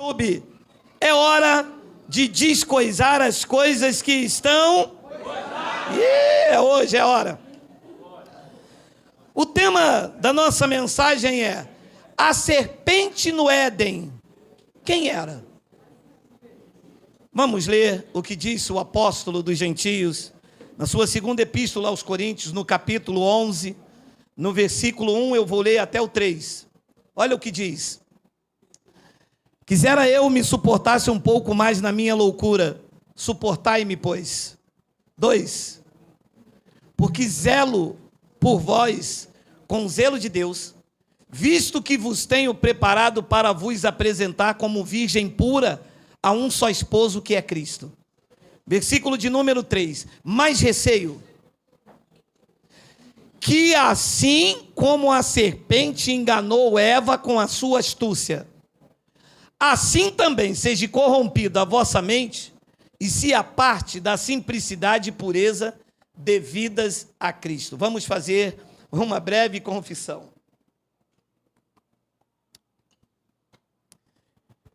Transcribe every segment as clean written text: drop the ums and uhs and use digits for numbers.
YouTube. É hora de descoisar as coisas que estão... hoje é hora. O tema da nossa mensagem é a serpente no Éden. Quem era? Vamos ler o que disse o apóstolo dos gentios na sua segunda epístola aos Coríntios, no capítulo 11, no versículo 1, eu vou ler até o 3. Olha o que diz. Quisera eu me suportasse um pouco mais na minha loucura, suportai-me, pois. 2. Porque zelo por vós, com zelo de Deus, visto que vos tenho preparado para vos apresentar como virgem pura a um só esposo, que é Cristo. Versículo de número 3. Mais receio, que assim como a serpente enganou Eva com a sua astúcia, assim também seja corrompida a vossa mente, e se aparte da simplicidade e pureza devidas a Cristo. Vamos fazer uma breve confissão.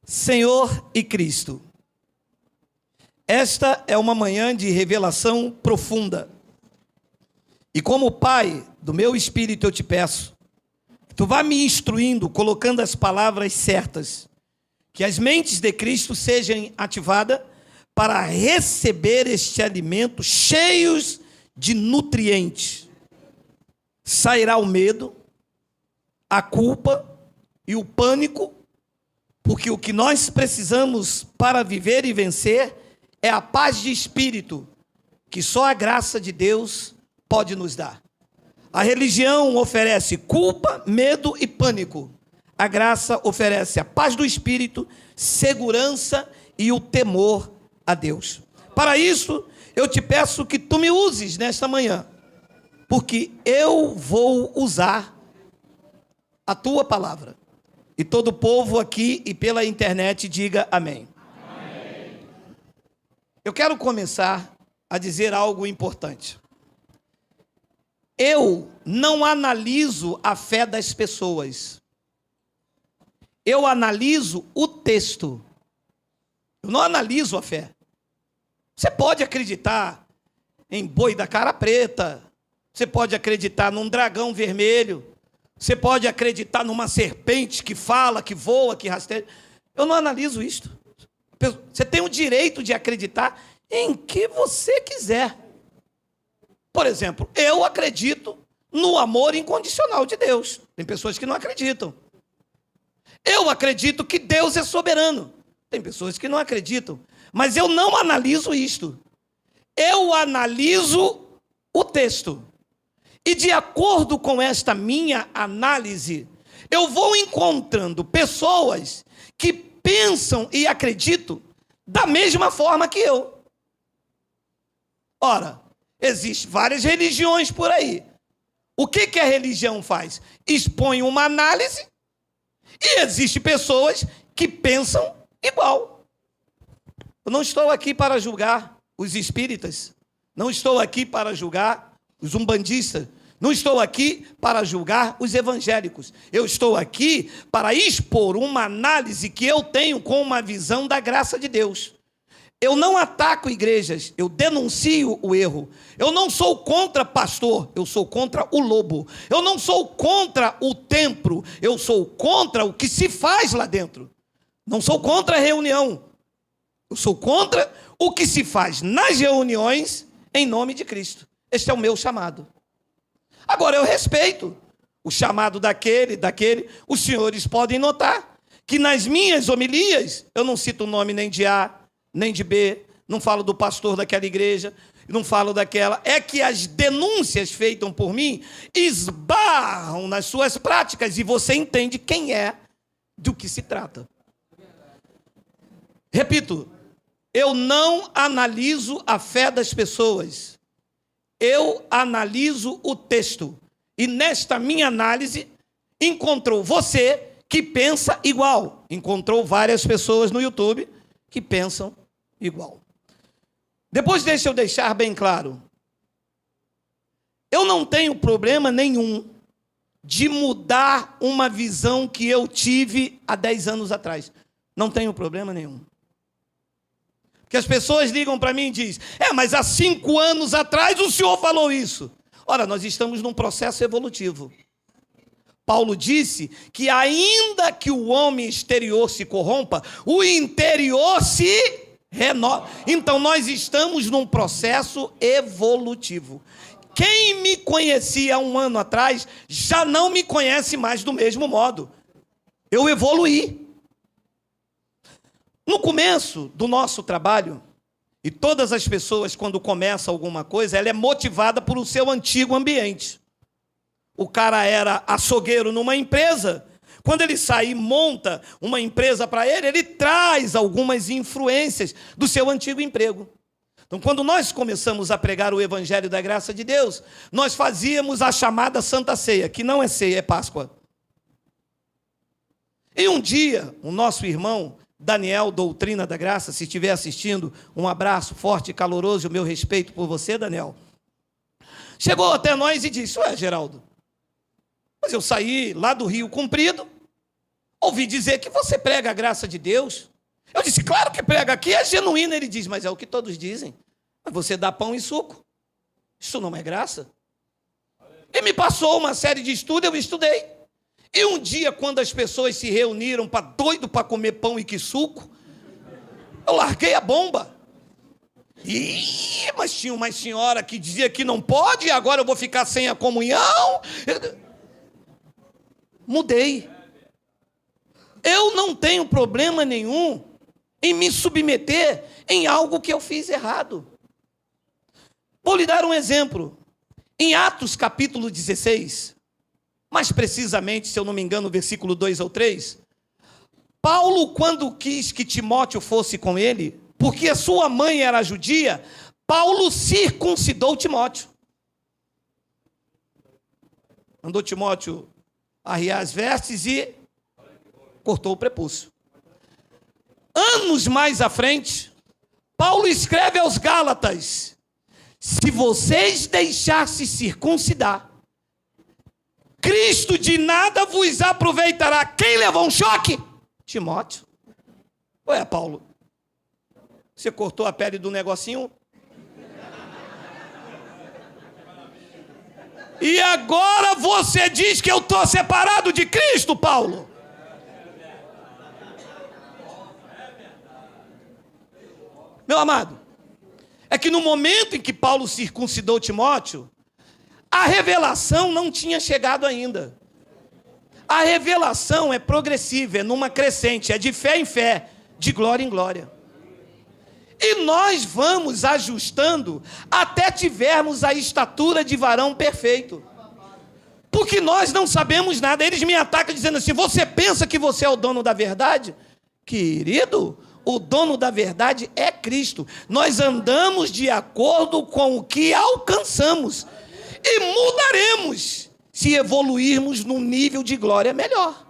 Senhor e Cristo, esta é uma manhã de revelação profunda. E como Pai do meu espírito, eu te peço que tu vá me instruindo, colocando as palavras certas, que as mentes de Cristo sejam ativadas para receber este alimento cheios de nutrientes. Sairá o medo, a culpa e o pânico, porque o que nós precisamos para viver e vencer é a paz de espírito, que só a graça de Deus pode nos dar. A religião oferece culpa, medo e pânico. A graça oferece a paz do espírito, segurança e o temor a Deus. Para isso, eu te peço que tu me uses nesta manhã, porque eu vou usar a tua palavra. E todo o povo aqui e pela internet diga amém. Amém. Eu quero começar a dizer algo importante. Eu não analiso a fé das pessoas. Eu analiso o texto. Eu não analiso a fé. Você pode acreditar em boi da cara preta. Você pode acreditar num dragão vermelho. Você pode acreditar numa serpente que fala, que voa, que rasteja. Eu não analiso isto. Você tem o direito de acreditar em que você quiser. Por exemplo, eu acredito no amor incondicional de Deus. Tem pessoas que não acreditam. Eu acredito que Deus é soberano. Tem pessoas que não acreditam. Mas eu não analiso isto. Eu analiso o texto. E de acordo com esta minha análise, eu vou encontrando pessoas que pensam e acreditam da mesma forma que eu. Ora, existem várias religiões por aí. O que a religião faz? Expõe uma análise e existem pessoas que pensam igual. Eu não estou aqui para julgar os espíritas, não estou aqui para julgar os umbandistas, não estou aqui para julgar os evangélicos. Eu estou aqui para expor uma análise que eu tenho com uma visão da graça de Deus. Eu não ataco igrejas, eu denuncio o erro. Eu não sou contra pastor, eu sou contra o lobo. Eu não sou contra o templo, eu sou contra o que se faz lá dentro. Não sou contra a reunião. Eu sou contra o que se faz nas reuniões em nome de Cristo. Este é o meu chamado. Agora, eu respeito o chamado daquele. Os senhores podem notar que nas minhas homilias, eu não cito o nome nem de A, nem de B, não falo do pastor daquela igreja, não falo daquela. É que as denúncias feitas por mim esbarram nas suas práticas e você entende quem é, do que se trata. Repito, eu não analiso a fé das pessoas. Eu analiso o texto. E nesta minha análise, encontrou você que pensa igual. Encontrou várias pessoas no YouTube que pensam igual. Depois deixa eu deixar bem claro. Eu não tenho problema nenhum de mudar uma visão que eu tive há 10 anos atrás. Não tenho problema nenhum. Porque as pessoas ligam para mim e dizem, mas há 5 anos atrás o senhor falou isso. Ora, nós estamos num processo evolutivo. Paulo disse que ainda que o homem exterior se corrompa, o interior se renova. Então nós estamos num processo evolutivo. Quem me conhecia há 1 ano atrás, já não me conhece mais do mesmo modo. Eu evoluí. No começo do nosso trabalho, e todas as pessoas, quando começam alguma coisa, ela é motivada por o seu antigo ambiente. O cara era açougueiro numa empresa. Quando ele sai e monta uma empresa para ele, ele traz algumas influências do seu antigo emprego. Então, quando nós começamos a pregar o Evangelho da Graça de Deus, nós fazíamos a chamada Santa Ceia, que não é ceia, é Páscoa. E um dia, o nosso irmão Daniel, Doutrina da Graça, se estiver assistindo, um abraço forte e caloroso e o meu respeito por você, Daniel, chegou até nós e disse, Geraldo, mas eu saí lá do Rio Comprido, ouvi dizer que você prega a graça de Deus. Eu disse, claro que prega, aqui é genuíno. Ele diz, mas é o que todos dizem. Mas você dá pão e suco. Isso não é graça? E me passou uma série de estudos, eu estudei. E um dia, quando as pessoas se reuniram doido para comer pão e que suco, eu larguei a bomba. Mas tinha uma senhora que dizia que não pode, e agora eu vou ficar sem a comunhão. Mudei. Eu não tenho problema nenhum em me submeter em algo que eu fiz errado. Vou lhe dar um exemplo. Em Atos capítulo 16, mais precisamente, se eu não me engano, versículo 2 ou 3, Paulo, quando quis que Timóteo fosse com ele, porque a sua mãe era judia, Paulo circuncidou Timóteo. Mandou Timóteo arriar as vestes e cortou o prepúcio. Anos mais à frente, Paulo escreve aos Gálatas, se vocês deixar-se circuncidar, Cristo de nada vos aproveitará. Quem levou um choque? Timóteo. Paulo, você cortou a pele do negocinho? E agora você diz que eu estou separado de Cristo, Paulo? Meu amado, é que no momento em que Paulo circuncidou Timóteo, a revelação não tinha chegado ainda. A revelação é progressiva, é numa crescente, é de fé em fé, de glória em glória. E nós vamos ajustando até tivermos a estatura de varão perfeito. Porque nós não sabemos nada. Eles me atacam dizendo assim, você pensa que você é o dono da verdade? Querido, o dono da verdade é Cristo. Nós andamos de acordo com o que alcançamos. E mudaremos se evoluirmos num nível de glória melhor.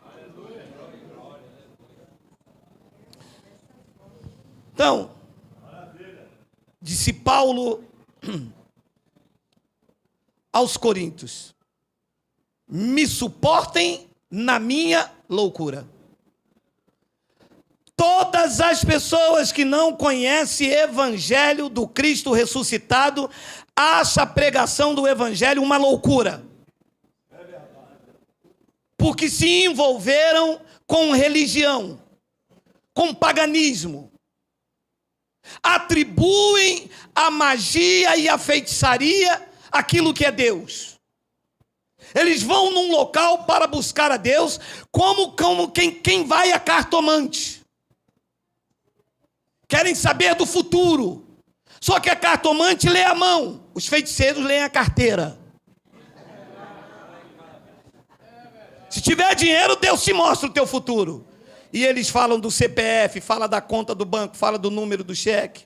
Então, disse Paulo aos Coríntios, me suportem na minha loucura. Todas as pessoas que não conhecem o Evangelho do Cristo ressuscitado acham a pregação do Evangelho uma loucura. Porque se envolveram com religião, com paganismo. Atribuem a magia e a feitiçaria aquilo que é Deus. Eles vão num local para buscar a Deus como quem vai a cartomante. Querem saber do futuro. Só que a cartomante lê a mão, os feiticeiros leem a carteira. Se tiver dinheiro, Deus te mostra o teu futuro. E eles falam do CPF, falam da conta do banco, falam do número do cheque.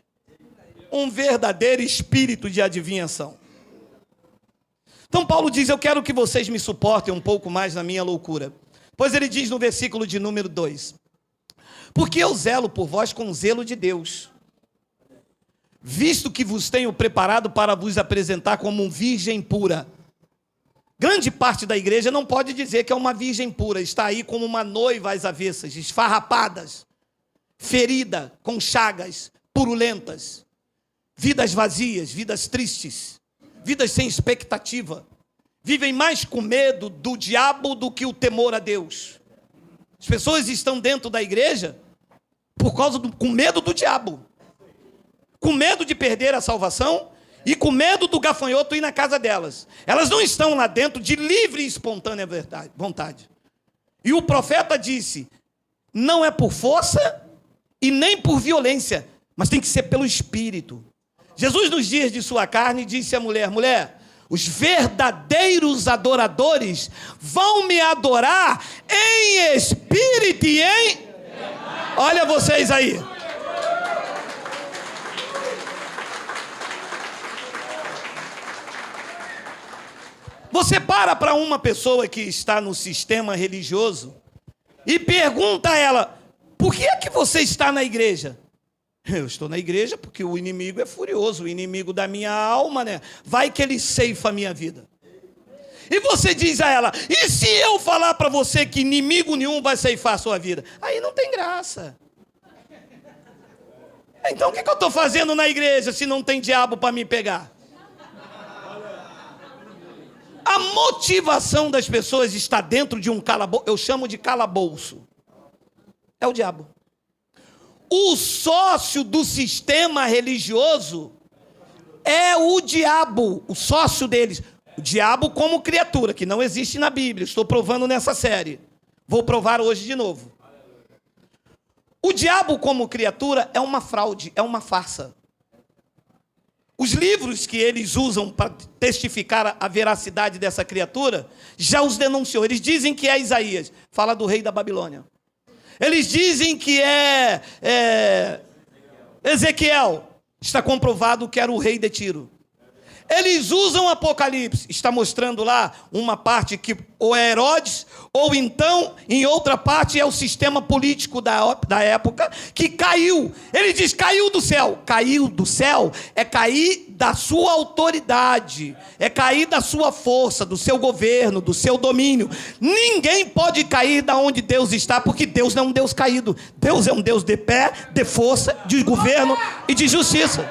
Um verdadeiro espírito de adivinhação. Então Paulo diz, eu quero que vocês me suportem um pouco mais na minha loucura. Pois ele diz no versículo de número 2, porque eu zelo por vós com zelo de Deus, visto que vos tenho preparado para vos apresentar como virgem pura. Grande parte da igreja não pode dizer que é uma virgem pura, está aí como uma noiva às avessas, esfarrapadas. ferida, com chagas, purulentas, vidas vazias, vidas tristes, vidas sem expectativa, vivem mais com medo do diabo do que o temor a Deus. As pessoas estão dentro da igreja com medo do diabo, com medo de perder a salvação e com medo do gafanhoto ir na casa delas. Elas não estão lá dentro de livre e espontânea vontade. E o profeta disse, não é por força e nem por violência, mas tem que ser pelo Espírito. Jesus, nos dias de sua carne, disse à mulher, mulher, os verdadeiros adoradores vão me adorar em espírito e em... Olha vocês aí. Você para uma pessoa que está no sistema religioso e pergunta a ela, por que é que você está na igreja? Eu estou na igreja porque o inimigo é furioso, o inimigo da minha alma, né? Vai que ele ceifa a minha vida. E você diz a ela, e se eu falar para você que inimigo nenhum vai ceifar a sua vida? Aí não tem graça. Então o que eu estou fazendo na igreja se não tem diabo para me pegar? A motivação das pessoas está dentro de um calabouço, eu chamo de calabouço. É o diabo. O sócio do sistema religioso é o diabo, o sócio deles. O diabo como criatura, que não existe na Bíblia. Estou provando nessa série. Vou provar hoje de novo. O diabo como criatura é uma fraude, é uma farsa. Os livros que eles usam para testificar a veracidade dessa criatura, já os denunciou. Eles dizem que é Isaías, fala do rei da Babilônia. Eles dizem que é Ezequiel, está comprovado que era o rei de Tiro. Eles usam Apocalipse, está mostrando lá uma parte que ou é Herodes, ou então, em outra parte, é o sistema político da época, que caiu. Ele diz, caiu do céu. Caiu do céu é cair da sua autoridade, é cair da sua força, do seu governo, do seu domínio. Ninguém pode cair da onde Deus está, porque Deus não é um Deus caído. Deus é um Deus de pé, de força, de governo e de justiça.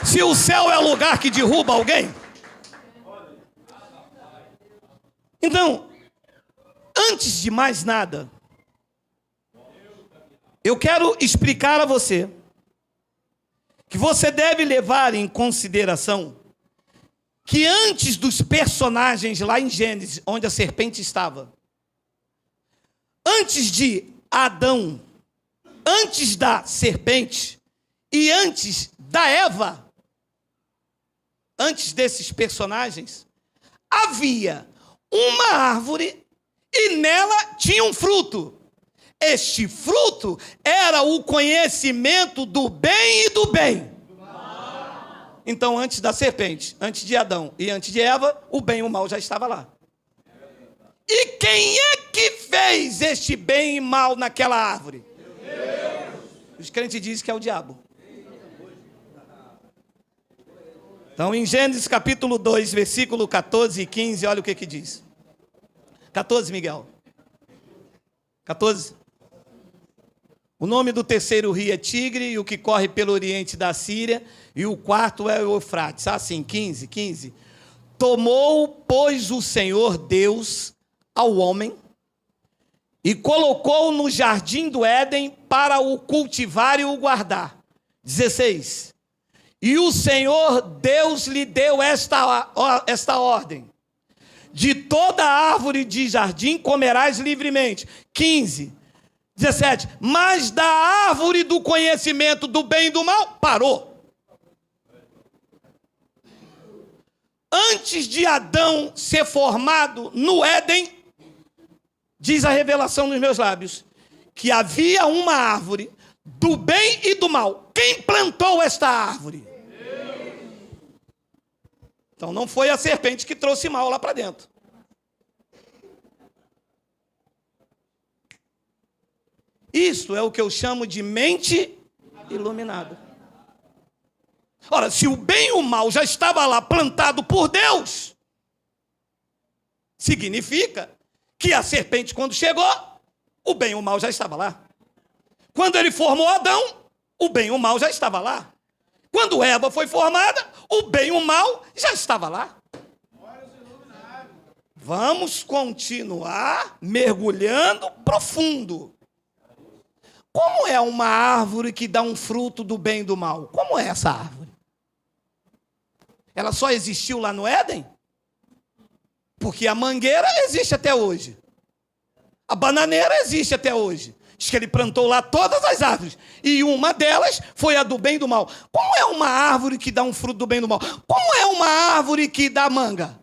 Se o céu é lugar que derruba alguém. Então, antes de mais nada, eu quero explicar a você que você deve levar em consideração que antes dos personagens lá em Gênesis, onde a serpente estava, antes de Adão, antes da serpente e antes da Eva, antes desses personagens, havia uma árvore e nela tinha um fruto. Este fruto era o conhecimento do bem e do bem. Então, antes da serpente, antes de Adão e antes de Eva, o bem e o mal já estava lá. E quem é que fez este bem e mal naquela árvore? Os crentes dizem que é o diabo. Então, em Gênesis capítulo 2, versículo 14 e 15, olha o que diz. 14, Miguel. 14. O nome do terceiro rio é Tigre, e o que corre pelo oriente da Síria, e o quarto é o Eufrates. Assim, 15. Tomou, pois, o Senhor Deus ao homem, e colocou no jardim do Éden para o cultivar e o guardar. 16. E o Senhor Deus lhe deu esta ordem. De toda árvore de jardim comerás livremente. 15. 17. Mas da árvore do conhecimento do bem e do mal, parou. Antes de Adão ser formado no Éden, diz a revelação nos meus lábios, que havia uma árvore do bem e do mal. Quem plantou esta árvore? Então não foi a serpente que trouxe mal lá para dentro. Isso é o que eu chamo de mente iluminada. Ora, se o bem e o mal já estava lá plantado por Deus, significa que a serpente, quando chegou, o bem e o mal já estava lá. Quando ele formou Adão, o bem e o mal já estava lá. Quando Eva foi formada, o bem e o mal já estava lá. Vamos continuar mergulhando profundo. Como é uma árvore que dá um fruto do bem e do mal? Como é essa árvore? Ela só existiu lá no Éden? Porque a mangueira existe até hoje. A bananeira existe até hoje. Diz que ele plantou lá todas as árvores. E uma delas foi a do bem e do mal. Como é uma árvore que dá um fruto do bem e do mal? Como é uma árvore que dá manga?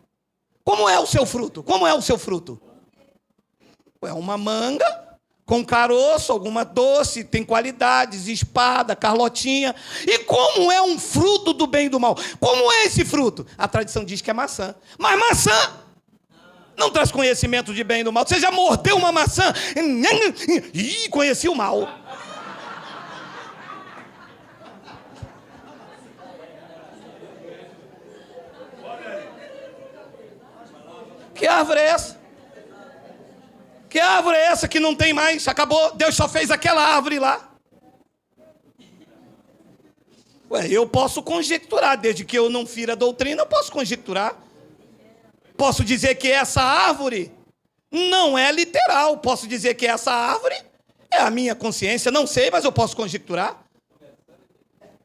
Como é o seu fruto? Como é o seu fruto? É uma manga com caroço, alguma doce, tem qualidades, espada, carlotinha. E como é um fruto do bem e do mal? Como é esse fruto? A tradição diz que é maçã. Mas maçã não traz conhecimento de bem e do mal. Você já mordeu uma maçã? Ih, conheci o mal. Que árvore é essa? Que árvore é essa que não tem mais? Acabou, Deus só fez aquela árvore lá. Eu posso conjecturar, desde que eu não fira a doutrina, eu posso conjecturar. Posso dizer que essa árvore não é literal. Posso dizer que essa árvore é a minha consciência. Não sei, mas eu posso conjecturar.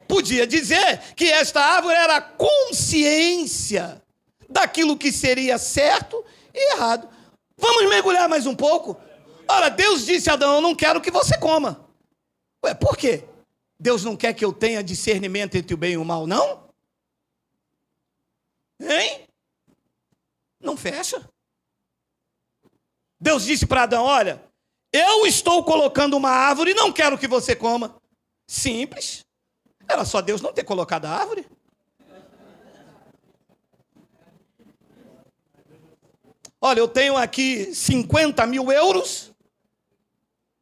Podia dizer que esta árvore era a consciência daquilo que seria certo e errado. Vamos mergulhar mais um pouco? Ora, Deus disse a Adão, eu não quero que você coma. Por quê? Deus não quer que eu tenha discernimento entre o bem e o mal, não? Hein? Não fecha. Deus disse para Adão, olha, eu estou colocando uma árvore e não quero que você coma. Simples. Era só Deus não ter colocado a árvore. Olha, eu tenho aqui 50 mil euros.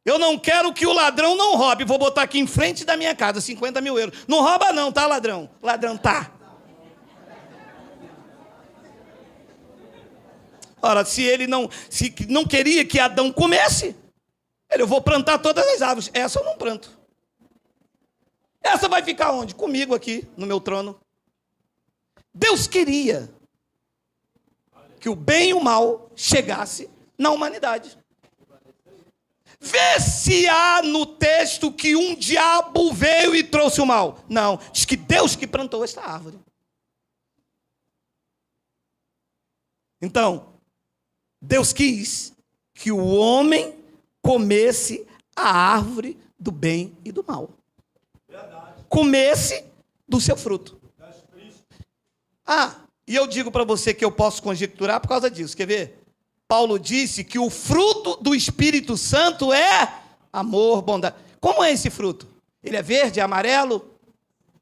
Eu não quero que o ladrão não roube. Vou botar aqui em frente da minha casa 50 mil euros. Não rouba não, tá, ladrão? Ladrão, tá. Ora, se não queria que Adão comesse, eu vou plantar todas as árvores. Essa eu não planto. Essa vai ficar onde? Comigo aqui, no meu trono. Deus queria que o bem e o mal chegasse na humanidade. Vê se há no texto que um diabo veio e trouxe o mal. Não, diz que Deus que plantou esta árvore. Então, Deus quis que o homem comesse a árvore do bem e do mal. Comesse do seu fruto. E eu digo para você que eu posso conjecturar por causa disso. Quer ver? Paulo disse que o fruto do Espírito Santo é amor, bondade. Como é esse fruto? Ele é verde, é amarelo?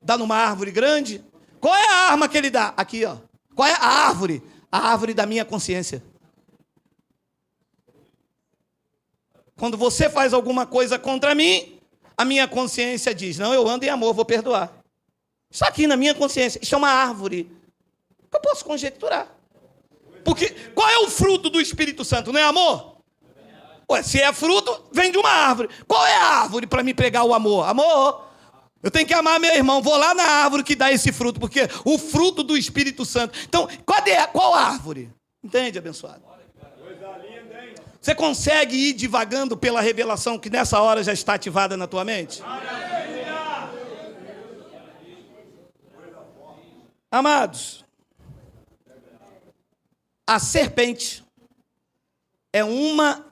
Dá numa árvore grande? Qual é a arma que ele dá? Aqui, ó. Qual é a árvore? A árvore da minha consciência. Quando você faz alguma coisa contra mim, a minha consciência diz, não, eu ando em amor, vou perdoar. Isso aqui na minha consciência, isso é uma árvore. Eu posso conjecturar. Porque qual é o fruto do Espírito Santo? Não é amor? Se é fruto, vem de uma árvore. Qual é a árvore para me pregar o amor? Amor. Eu tenho que amar meu irmão. Vou lá na árvore que dá esse fruto, porque o fruto do Espírito Santo. Então, qual árvore? Entende, abençoado? Você consegue ir divagando pela revelação que nessa hora já está ativada na tua mente? Amados, a serpente é uma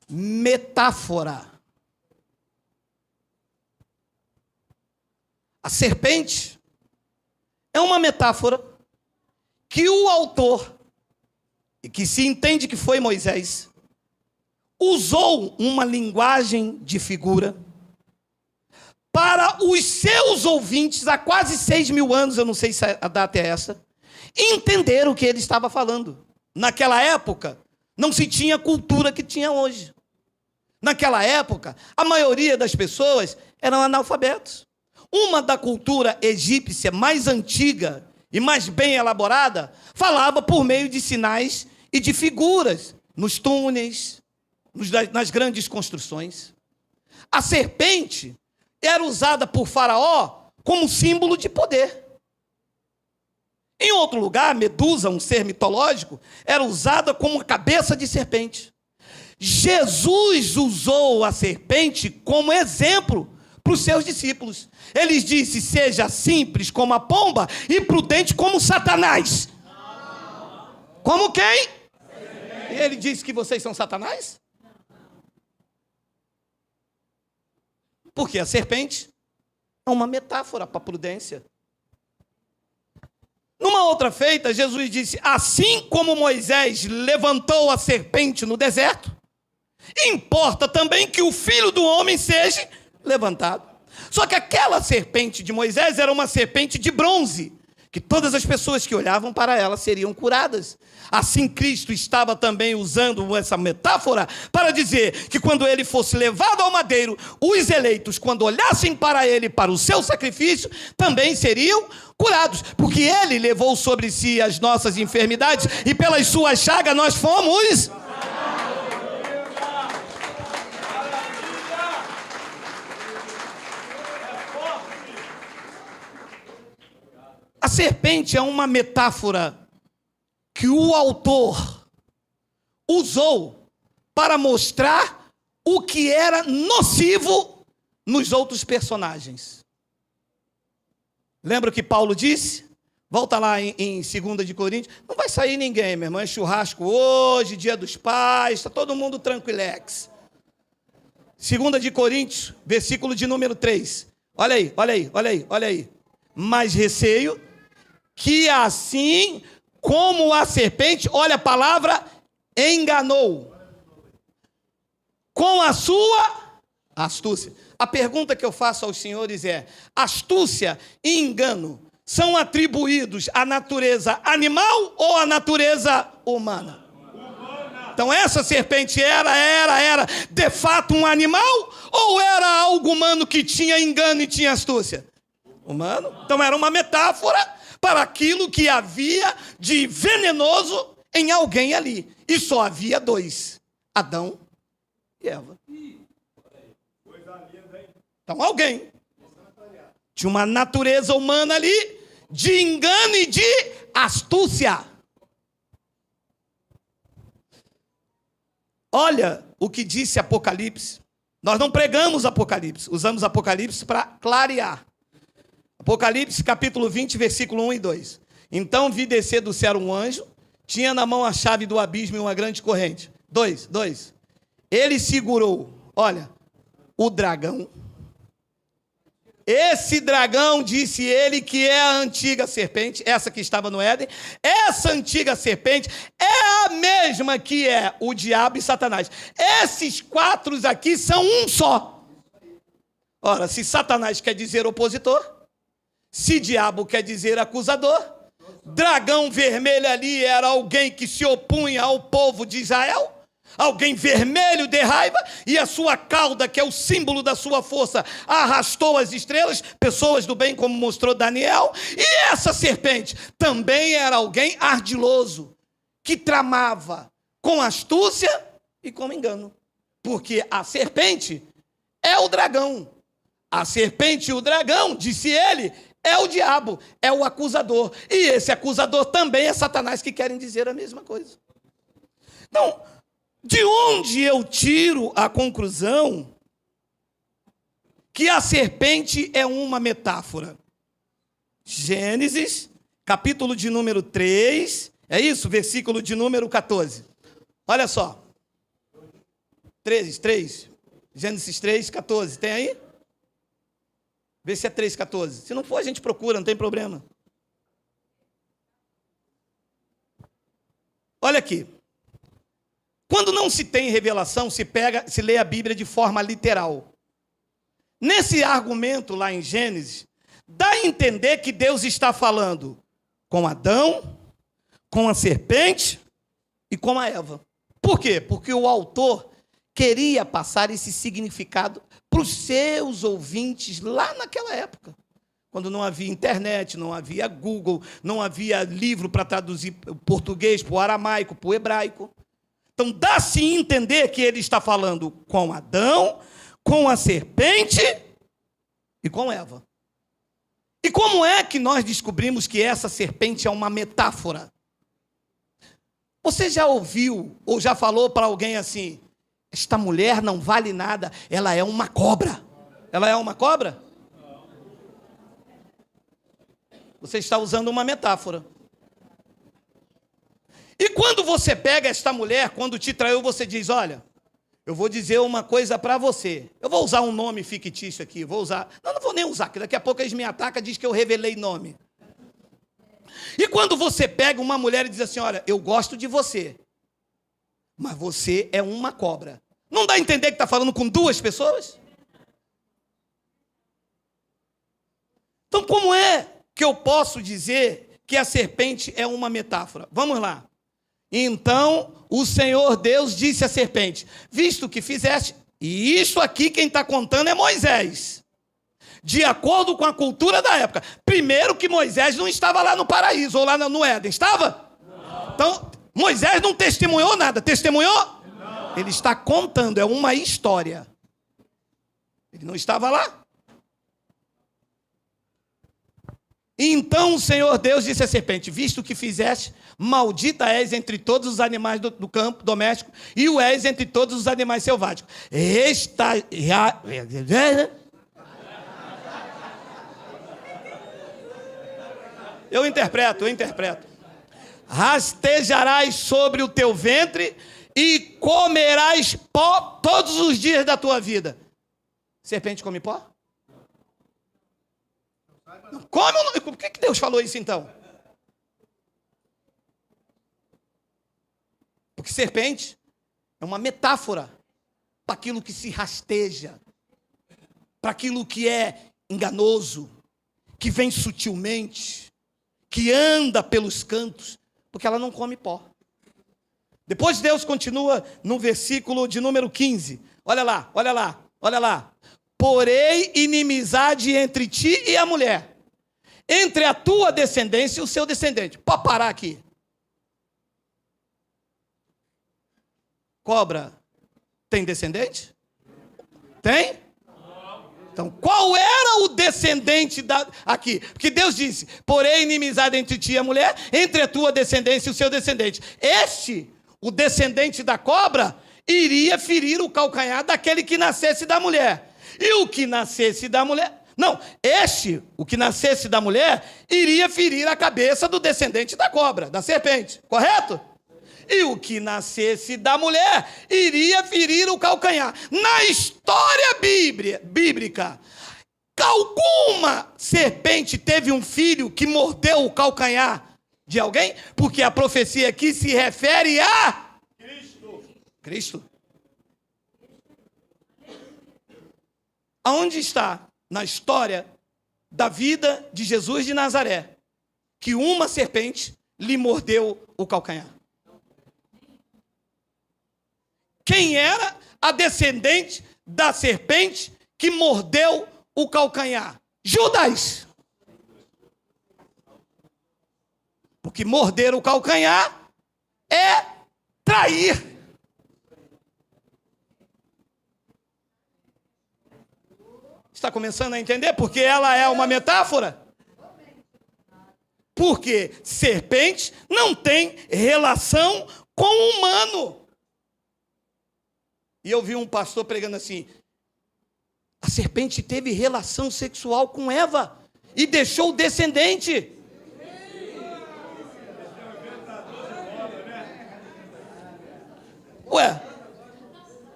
metáfora. A serpente é uma metáfora que o autor, e que se entende que foi Moisés, usou uma linguagem de figura para os seus ouvintes, há quase 6.000 anos, eu não sei se a data é essa, entender o que ele estava falando. Naquela época, não se tinha cultura que tinha hoje. Naquela época, a maioria das pessoas eram analfabetos. Uma da cultura egípcia mais antiga e mais bem elaborada falava por meio de sinais e de figuras nos túneis, nas grandes construções. A serpente era usada por Faraó como símbolo de poder. Em outro lugar, Medusa, um ser mitológico, era usada como uma cabeça de serpente. Jesus usou a serpente como exemplo para os seus discípulos. Ele disse: seja simples como a pomba e prudente como Satanás. Como quem? E ele disse que vocês são Satanás? Porque a serpente é uma metáfora para a prudência. Numa outra feita, Jesus disse: assim como Moisés levantou a serpente no deserto, importa também que o Filho do Homem seja levantado. Só que aquela serpente de Moisés era uma serpente de bronze, que todas as pessoas que olhavam para ela seriam curadas. Assim, Cristo estava também usando essa metáfora para dizer que quando ele fosse levado ao madeiro, os eleitos, quando olhassem para ele, para o seu sacrifício, também seriam curados, porque ele levou sobre si as nossas enfermidades e pelas suas chagas nós fomos. A serpente é uma metáfora que o autor usou para mostrar o que era nocivo nos outros personagens. Lembra o que Paulo disse? Volta lá em 2 de Coríntios. Não vai sair ninguém, meu irmão. É churrasco hoje, dia dos pais, está todo mundo tranquilex. 2 de Coríntios, versículo de número 3. Olha aí, olha aí, olha aí, olha aí. Mas receio que assim como a serpente, olha a palavra, enganou com a sua astúcia. A pergunta que eu faço aos senhores é: astúcia e engano são atribuídos à natureza animal ou à natureza humana? Então essa serpente era de fato um animal ou era algo humano que tinha engano e tinha astúcia? Humano. Então era uma metáfora para aquilo que havia de venenoso em alguém ali. E só havia dois: Adão e Eva. Então alguém tinha uma natureza humana ali de engano e de astúcia. Olha o que disse Apocalipse. Nós não pregamos Apocalipse, usamos Apocalipse para clarear. Apocalipse capítulo 20, versículo 1 e 2. Então vi descer do céu um anjo, tinha na mão a chave do abismo e uma grande corrente. 2. Ele segurou, olha, o dragão. Esse dragão, disse ele, que é a antiga serpente, essa que estava no Éden. Essa antiga serpente é a mesma que é o diabo e Satanás. Esses quatro aqui são um só. Ora, se Satanás quer dizer opositor, se diabo quer dizer acusador, dragão vermelho ali era alguém que se opunha ao povo de Israel, alguém vermelho de raiva, e a sua cauda, que é o símbolo da sua força, arrastou as estrelas, pessoas do bem, como mostrou Daniel. E essa serpente também era alguém ardiloso, que tramava com astúcia e com engano, porque a serpente é o dragão. A serpente e o dragão, disse ele, é o diabo, é o acusador. E esse acusador também é Satanás, que querem dizer a mesma coisa. Então, de onde eu tiro a conclusão que a serpente é uma metáfora? Gênesis, capítulo de número 3, é isso? Versículo de número 14. Olha só. 3. Gênesis 3, 14. Tem aí? Vê se é 3, 14. Se não for, a gente procura, não tem problema. Olha aqui. Quando não se tem revelação, se lê a Bíblia de forma literal. Nesse argumento lá em Gênesis, dá a entender que Deus está falando com Adão, com a serpente e com a Eva. Por quê? Porque o autor queria passar esse significado para os seus ouvintes lá naquela época, quando não havia internet, não havia Google, não havia livro para traduzir o português para o aramaico, para o hebraico. Então, dá-se a entender que ele está falando com Adão, com a serpente e com Eva. E como é que nós descobrimos que essa serpente é uma metáfora? Você já ouviu ou já falou para alguém assim: esta mulher não vale nada, ela é uma cobra. Ela é uma cobra? Você está usando uma metáfora. E quando você pega esta mulher, quando te traiu, você diz: olha, eu vou dizer uma coisa para você. Eu vou usar um nome fictício aqui, vou usar. Não vou nem usar, porque daqui a pouco eles me atacam e dizem que eu revelei nome. E quando você pega uma mulher e diz assim: olha, eu gosto de você, mas você é uma cobra. Não dá a entender que está falando com duas pessoas? Então, como é que eu posso dizer que a serpente é uma metáfora? Vamos lá. Então, o Senhor Deus disse à serpente: visto que fizeste, e isso aqui quem está contando é Moisés, de acordo com a cultura da época. Primeiro que Moisés não estava lá no paraíso, ou lá no Éden, estava? Não. Então, Moisés não testemunhou nada, testemunhou? Não. Ele está contando, é uma história. Ele não estava lá. Então o Senhor Deus disse à serpente: visto que fizeste, maldita és entre todos os animais do campo doméstico, e o és entre todos os animais selváticos. Eu interpreto. Rastejarás sobre o teu ventre e comerás pó todos os dias da tua vida. Serpente come pó? Come ou não? Por que Deus falou isso então? Porque serpente é uma metáfora para aquilo que se rasteja, para aquilo que é enganoso, que vem sutilmente, que anda pelos cantos, porque ela não come pó. Depois Deus continua no versículo de número 15. Olha lá. Porém, inimizade entre ti e a mulher, entre a tua descendência e o seu descendente. Pode parar aqui. Cobra tem descendente? Tem? Então, qual era o descendente aqui? Porque Deus disse: porém, inimizade entre ti e a mulher, entre a tua descendência e o seu descendente. O descendente da cobra, iria ferir o calcanhar daquele que nascesse da mulher. E o que nascesse da mulher... Não, o que nascesse da mulher, iria ferir a cabeça do descendente da cobra, da serpente. Correto? E o que nascesse da mulher, iria ferir o calcanhar. Na história bíblica, alguma serpente teve um filho que mordeu o calcanhar de alguém? Porque a profecia aqui se refere a Cristo. Aonde está na história da vida de Jesus de Nazaré que uma serpente lhe mordeu o calcanhar? Quem era a descendente da serpente que mordeu o calcanhar? Judas. Porque morder o calcanhar é trair. Está começando a entender? Porque ela é uma metáfora. Porque serpente não tem relação com o humano. E eu vi um pastor pregando assim: a serpente teve relação sexual com Eva e deixou o descendente. Ué,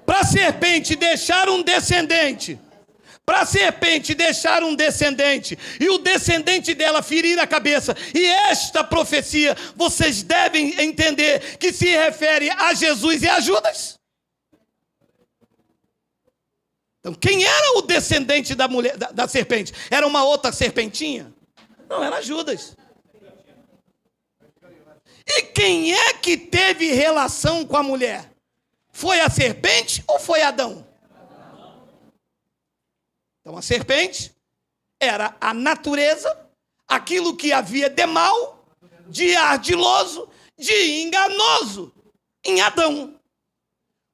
para a serpente deixar um descendente, e o descendente dela ferir a cabeça, e esta profecia, vocês devem entender que se refere a Jesus e a Judas. Então, quem era o descendente da mulher, da serpente? Era uma outra serpentinha? Não, era Judas. E quem é que teve relação com a mulher? Foi a serpente ou foi Adão? Então, a serpente era a natureza, aquilo que havia de mal, de ardiloso, de enganoso em Adão.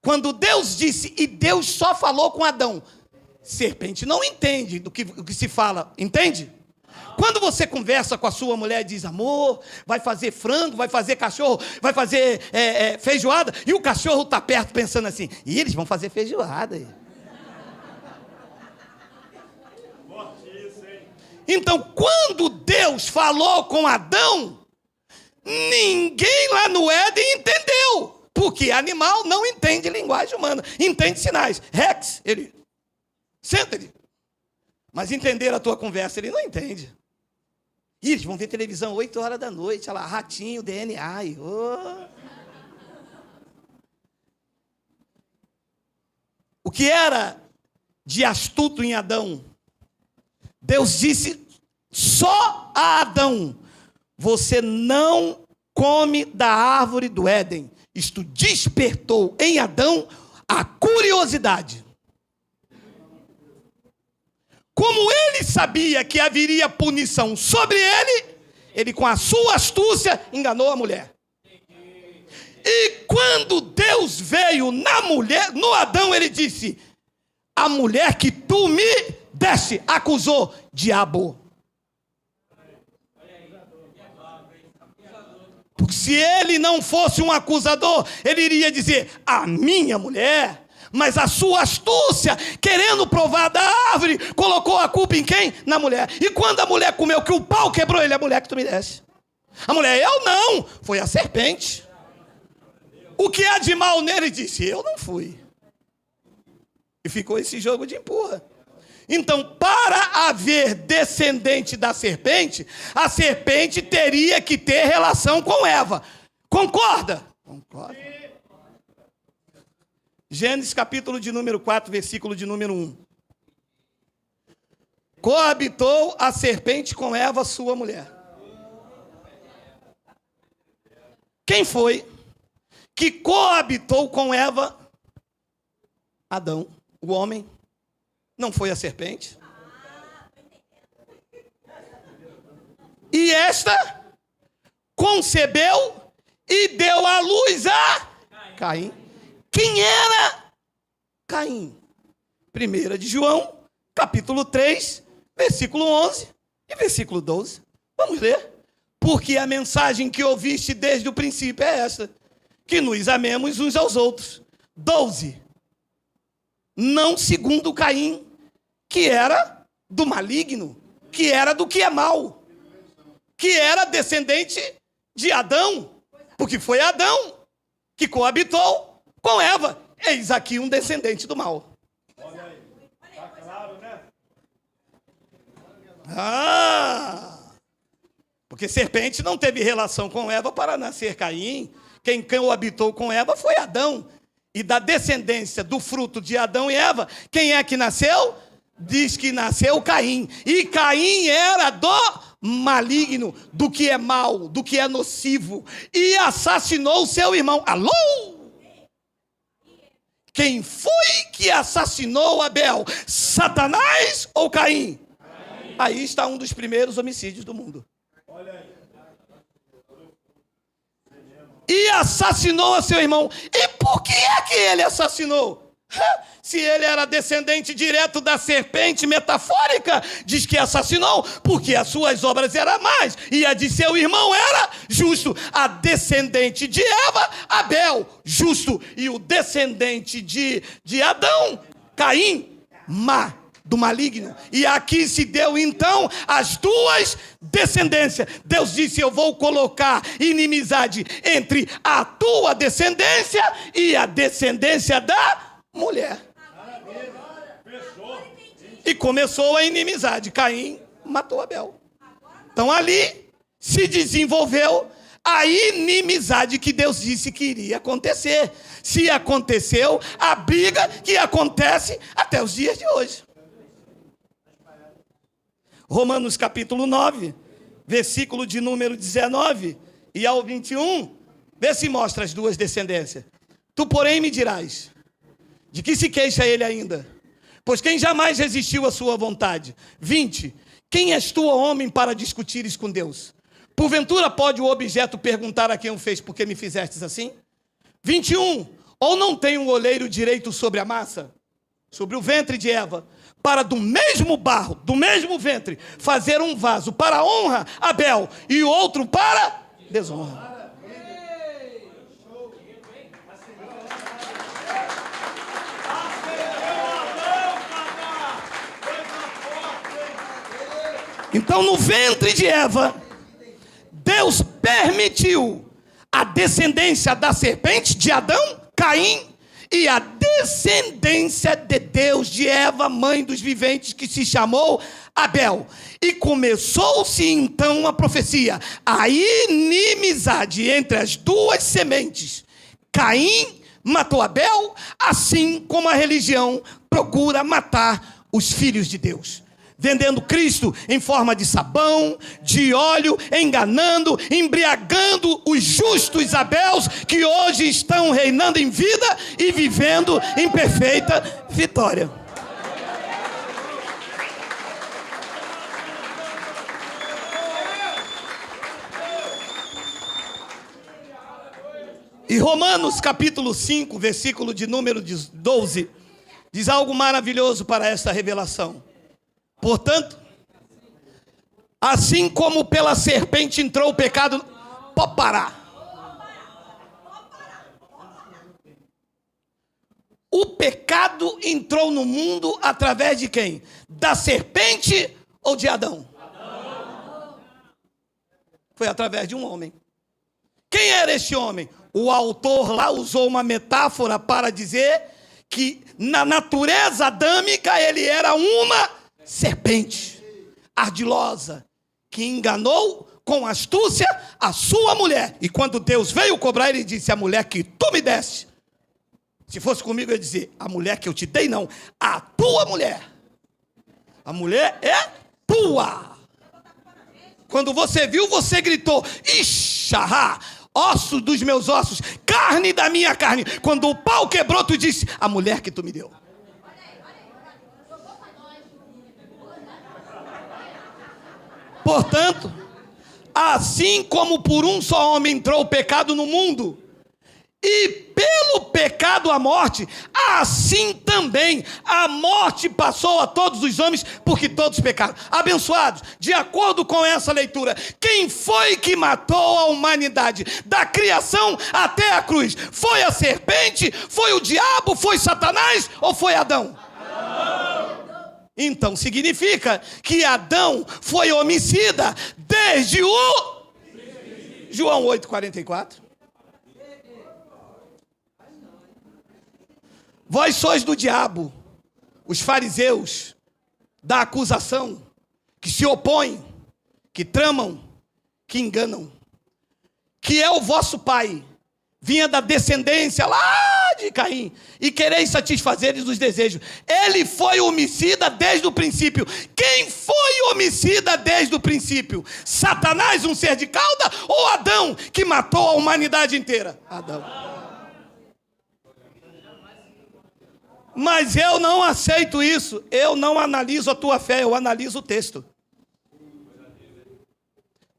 Quando Deus disse, e Deus só falou com Adão, serpente não entende do que se fala, entende? Quando você conversa com a sua mulher e diz, amor, vai fazer frango, vai fazer cachorro, vai fazer feijoada, e o cachorro está perto pensando assim, e eles vão fazer feijoada. Então, quando Deus falou com Adão, ninguém lá no Éden entendeu, porque animal não entende linguagem humana, entende sinais. Rex, ele, senta-lhe. Mas entender a tua conversa, ele não entende. E eles vão ver televisão 8 horas da noite, olha lá, ratinho, DNA. O que era de astuto em Adão? Deus disse só a Adão, você não come da árvore do Éden. Isto despertou em Adão a curiosidade. Como ele sabia que haveria punição sobre ele, ele com a sua astúcia enganou a mulher. E quando Deus veio na mulher, no Adão, ele disse, a mulher que tu me deste, acusou, diabo. Porque se ele não fosse um acusador, ele iria dizer, a minha mulher. Mas a sua astúcia, querendo provar da árvore, colocou a culpa em quem? Na mulher. E quando a mulher comeu, que o pau quebrou ele, a mulher que tu me deste. A mulher, eu não, foi a serpente. O que há de mal nele? Disse, eu não fui. E ficou esse jogo de empurra. Então, para haver descendente da serpente, a serpente teria que ter relação com Eva. Concorda? Concorda. Gênesis capítulo de número 4, versículo de número 1. Coabitou a serpente com Eva, sua mulher. Quem foi que coabitou com Eva? Adão, o homem. Não foi a serpente? E esta concebeu e deu à luz a Caim. Quem era Caim? 1 de João, capítulo 3, versículo 11 e versículo 12. Vamos ler. Porque a mensagem que ouviste desde o princípio é esta, que nos amemos uns aos outros. 12. Não segundo Caim, que era do maligno, que era do que é mal, que era descendente de Adão, porque foi Adão que coabitou com Eva. Eis aqui um descendente do mal. Olha aí, tá claro, né? Porque serpente não teve relação com Eva para nascer Caim. Quem coabitou com Eva foi Adão. E da descendência do fruto de Adão e Eva, quem é que nasceu? Diz que nasceu Caim. E Caim era do maligno, do que é mal, do que é nocivo. E assassinou o seu irmão. Alô? Quem foi que assassinou Abel? Satanás ou Caim? Caim. Aí está um dos primeiros homicídios do mundo. Olha aí. E assassinou a seu irmão. E por que é que ele assassinou? Se ele era descendente direto da serpente metafórica, diz que assassinou, porque as suas obras eram más, e a de seu irmão era justo. A descendente de Eva, Abel, justo. E o descendente de Adão, Caim, má, do maligno. E aqui se deu então as duas descendências. Deus disse, eu vou colocar inimizade entre a tua descendência e a descendência da mulher. E começou a inimizade. Caim matou Abel. Então ali se desenvolveu a inimizade que Deus disse que iria acontecer. Se aconteceu, a briga que acontece até os dias de hoje. Romanos capítulo 9, versículo de número 19 e ao 21, vê se mostra as duas descendências. Tu, porém, me dirás, de que se queixa ele ainda? Pois quem jamais resistiu à sua vontade? 20. Quem és tu, homem, para discutires com Deus? Porventura pode o objeto perguntar a quem o fez, por que me fizestes assim? 21. Ou não tem um olheiro direito sobre a massa? Sobre o ventre de Eva, para do mesmo barro, do mesmo ventre, fazer um vaso para honra Abel e outro para desonra. Então, no ventre de Eva, Deus permitiu a descendência da serpente de Adão, Caim, e a descendência de Deus de Eva, mãe dos viventes, que se chamou Abel. E começou-se então a profecia, a inimizade entre as duas sementes. Caim matou Abel, assim como a religião procura matar os filhos de Deus. Vendendo Cristo em forma de sabão, de óleo, enganando, embriagando os justos Abéus que hoje estão reinando em vida e vivendo em perfeita vitória. E Romanos capítulo 5, versículo de número 12, diz algo maravilhoso para esta revelação. Portanto, assim como pela serpente entrou o pecado... Pode parar. O pecado entrou no mundo através de quem? Da serpente ou de Adão? Foi através de um homem. Quem era este homem? O autor lá usou uma metáfora para dizer que na natureza adâmica ele era uma serpente ardilosa, que enganou com astúcia a sua mulher. E quando Deus veio cobrar, ele disse: a mulher que tu me deste. Se fosse comigo, eu ia dizer: a mulher que eu te dei, não, a tua mulher. A mulher é tua. Quando você viu, você gritou: ixará, ossos dos meus ossos, carne da minha carne. Quando o pau quebrou, tu disse: a mulher que tu me deu. Portanto, assim como por um só homem entrou o pecado no mundo, e pelo pecado a morte, assim também a morte passou a todos os homens, porque todos pecaram. Abençoados, de acordo com essa leitura, quem foi que matou a humanidade? Da criação até a cruz. Foi a serpente? Foi o diabo? Foi Satanás? Ou foi Adão? Então significa que Adão foi homicida desde o... João 8,44. Vós sois do diabo, os fariseus, da acusação, que se opõem, que tramam, que enganam, que é o vosso pai, vinha da descendência lá de Caim, e quereis satisfazer-lhes os desejos. Ele foi homicida desde o princípio. Quem foi homicida desde o princípio? Satanás, um ser de cauda, ou Adão, que matou a humanidade inteira? Adão. Mas eu não aceito isso. Eu não analiso a tua fé, eu analiso o texto.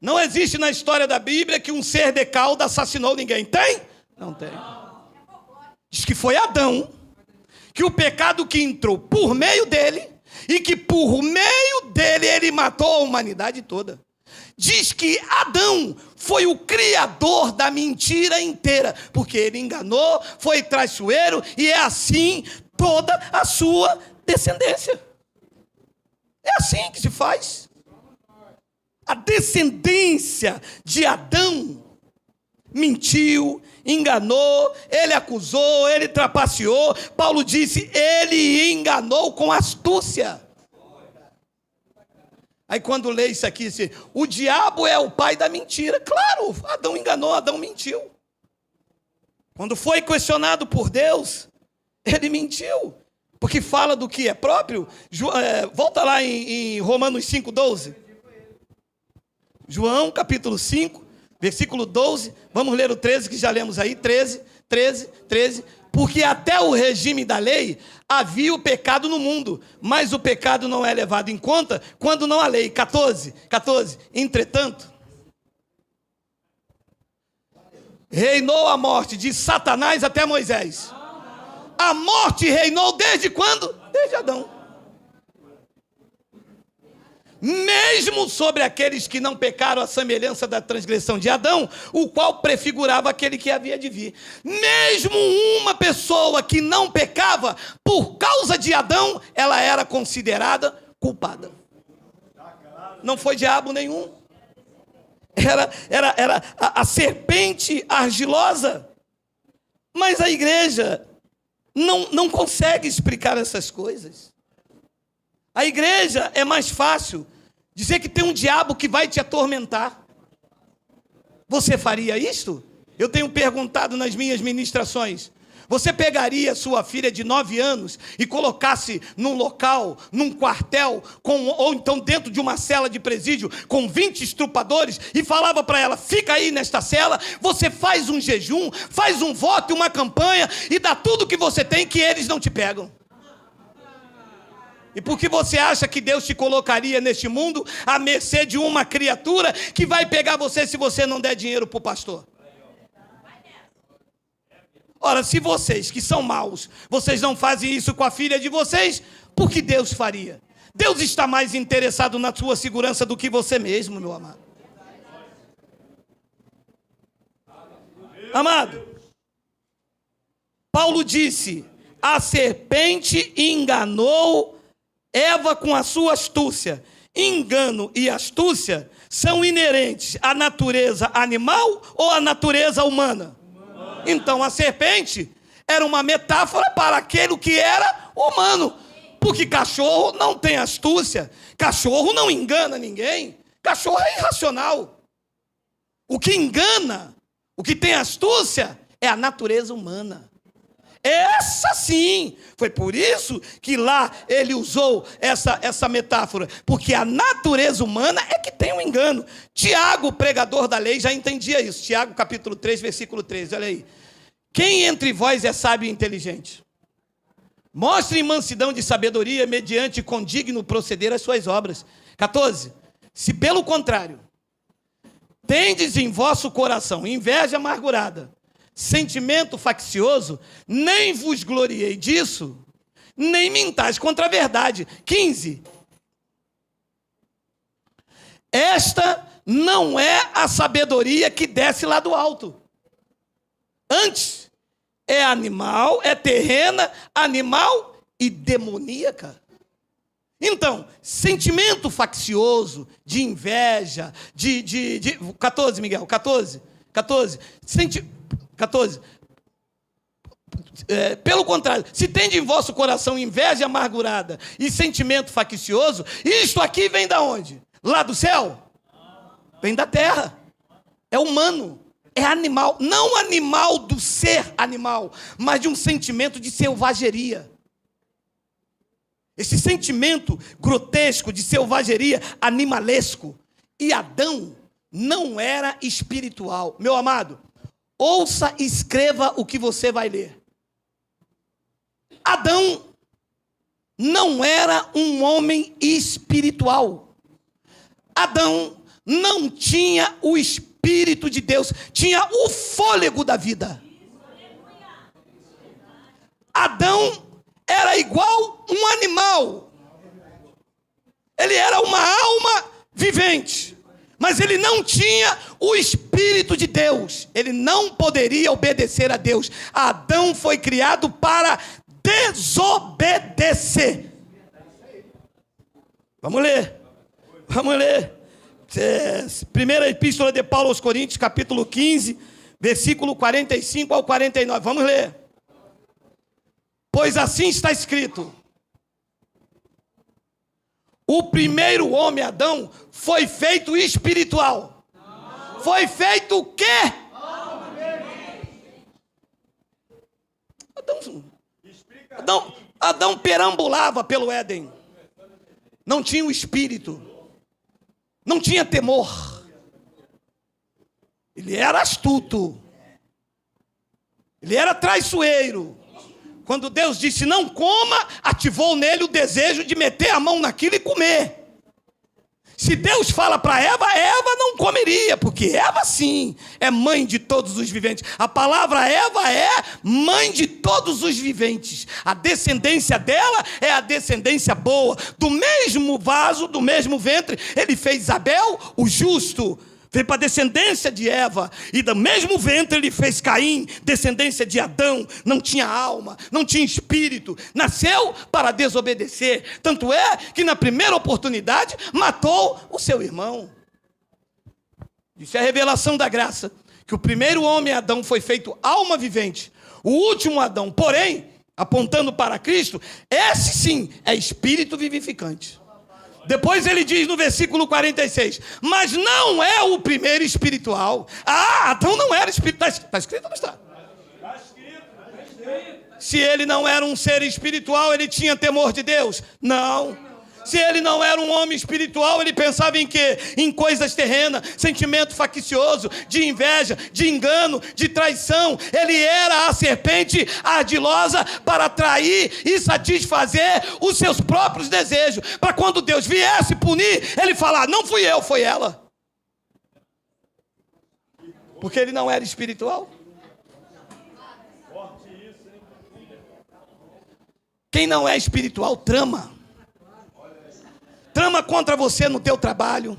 Não existe na história da Bíblia que um ser de cauda assassinou ninguém. Tem? Não tem. Diz que foi Adão, que o pecado que entrou por meio dele, e que por meio dele ele matou a humanidade toda. Diz que Adão foi o criador da mentira inteira, porque ele enganou, foi traiçoeiro, e é assim toda a sua descendência. É assim que se faz. A descendência de Adão mentiu, enganou, ele acusou, ele trapaceou. Paulo disse, ele enganou com astúcia. Aí quando lê isso aqui, assim, o diabo é o pai da mentira. Claro, Adão enganou, Adão mentiu. Quando foi questionado por Deus, ele mentiu. Porque fala do que é próprio. Volta lá em Romanos 5,12. João, capítulo 5, versículo 12. Vamos ler o 13, que já lemos aí. 13. Porque até o regime da lei havia o pecado no mundo, mas o pecado não é levado em conta quando não há lei. 14. Entretanto, reinou a morte de Satanás até Moisés. A morte reinou desde quando? Desde Adão. Mesmo sobre aqueles que não pecaram à semelhança da transgressão de Adão, o qual prefigurava aquele que havia de vir. Mesmo uma pessoa que não pecava, por causa de Adão, ela era considerada culpada. Não foi diabo nenhum. Era a serpente argilosa. Mas a igreja não consegue explicar essas coisas. A igreja é mais fácil dizer que tem um diabo que vai te atormentar. Você faria isto? Eu tenho perguntado nas minhas ministrações. Você pegaria sua filha de 9 anos e colocasse num local, num quartel, ou então dentro de uma cela de presídio com 20 estrupadores e falava para ela, fica aí nesta cela, você faz um jejum, faz um voto e uma campanha e dá tudo que você tem que eles não te pegam. E por que você acha que Deus te colocaria neste mundo à mercê de uma criatura que vai pegar você se você não der dinheiro para o pastor? Ora, se vocês que são maus, vocês não fazem isso com a filha de vocês, por que Deus faria? Deus está mais interessado na sua segurança do que você mesmo, meu amado. Amado, Paulo disse, a serpente enganou Eva com a sua astúcia. Engano e astúcia são inerentes à natureza animal ou à natureza humana? Então a serpente era uma metáfora para aquele que era humano. Porque cachorro não tem astúcia. Cachorro não engana ninguém. Cachorro é irracional. O que engana, o que tem astúcia, é a natureza humana. Essa sim, foi por isso que lá ele usou essa metáfora, porque a natureza humana é que tem um engano. Tiago, pregador da lei, já entendia isso. Tiago capítulo 3, versículo 13, olha aí. Quem entre vós é sábio e inteligente? Mostre mansidão de sabedoria mediante condigno proceder às suas obras. 14. Se pelo contrário, tendes em vosso coração inveja amargurada, sentimento faccioso, nem vos gloriei disso, nem mintais contra a verdade. 15. Esta não é a sabedoria que desce lá do alto. Antes, é animal, é terrena, animal e demoníaca. Então, sentimento faccioso, de inveja, de 14, Miguel, 14. 14. Pelo contrário, se tende em vosso coração inveja amargurada e sentimento faccioso, isto aqui vem da onde? Lá do céu? Vem da terra. É humano, é animal. Não animal do ser animal, mas de um sentimento de selvageria. Esse sentimento grotesco de selvageria animalesco. E Adão não era espiritual. Meu amado, ouça e escreva o que você vai ler. Adão não era um homem espiritual. Adão não tinha o Espírito de Deus, tinha o fôlego da vida. Adão era igual um animal. Ele era uma alma vivente. Mas ele não tinha o Espírito de Deus. Ele não poderia obedecer a Deus. Adão foi criado para desobedecer. Vamos ler. Vamos ler. Primeira epístola de Paulo aos Coríntios, capítulo 15, versículo 45 ao 49. Vamos ler. Pois assim está escrito. O primeiro homem, Adão, foi feito espiritual. Foi feito o quê? Adão perambulava pelo Éden. Não tinha o espírito. Não tinha temor. Ele era astuto. Ele era traiçoeiro. Quando Deus disse não coma, ativou nele o desejo de meter a mão naquilo e comer. Se Deus fala para Eva, Eva não comeria, porque Eva sim é mãe de todos os viventes. A palavra Eva é mãe de todos os viventes. A descendência dela é a descendência boa. Do mesmo vaso, do mesmo ventre, ele fez Abel, o justo. Veio para a descendência de Eva. E do mesmo ventre ele fez Caim, descendência de Adão. Não tinha alma, não tinha espírito. Nasceu para desobedecer. Tanto é que na primeira oportunidade matou o seu irmão. Isso é a revelação da graça. Que o primeiro homem, Adão, foi feito alma vivente. O último Adão, porém, apontando para Cristo, esse sim é espírito vivificante. Depois ele diz no versículo 46, mas não é o primeiro espiritual. Ah, Adão não era espiritual. Está escrito ou não está? Está escrito. Se ele não era um ser espiritual, ele tinha temor de Deus? Não. Se ele não era um homem espiritual, ele pensava em quê? Em coisas terrenas, sentimento faccioso, de inveja, de engano, de traição. Ele era a serpente ardilosa para atrair e satisfazer os seus próprios desejos. Para quando Deus viesse punir, ele falar, não fui eu, foi ela. Porque ele não era espiritual. Quem não é espiritual trama. Trama contra você no teu trabalho.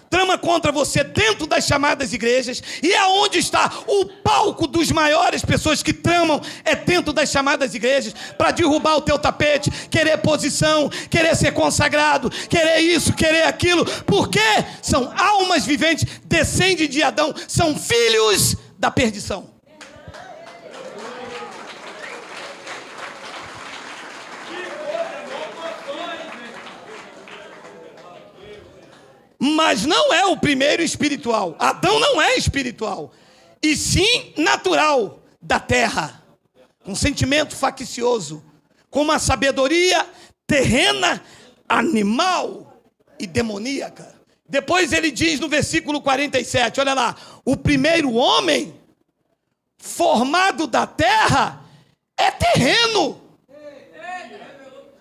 Trama contra você dentro das chamadas igrejas. E aonde está o palco dos maiores pessoas que tramam? É dentro das chamadas igrejas. Para derrubar o teu tapete. Querer posição. Querer ser consagrado. Querer isso, querer aquilo. Por quê? São almas viventes. Descendem de Adão. São filhos da perdição. Mas não é o primeiro espiritual. Adão não é espiritual. E sim natural da terra. Com sentimento faccioso. Com uma sabedoria terrena, animal e demoníaca. Depois ele diz no versículo 47, olha lá. O primeiro homem formado da terra é terreno.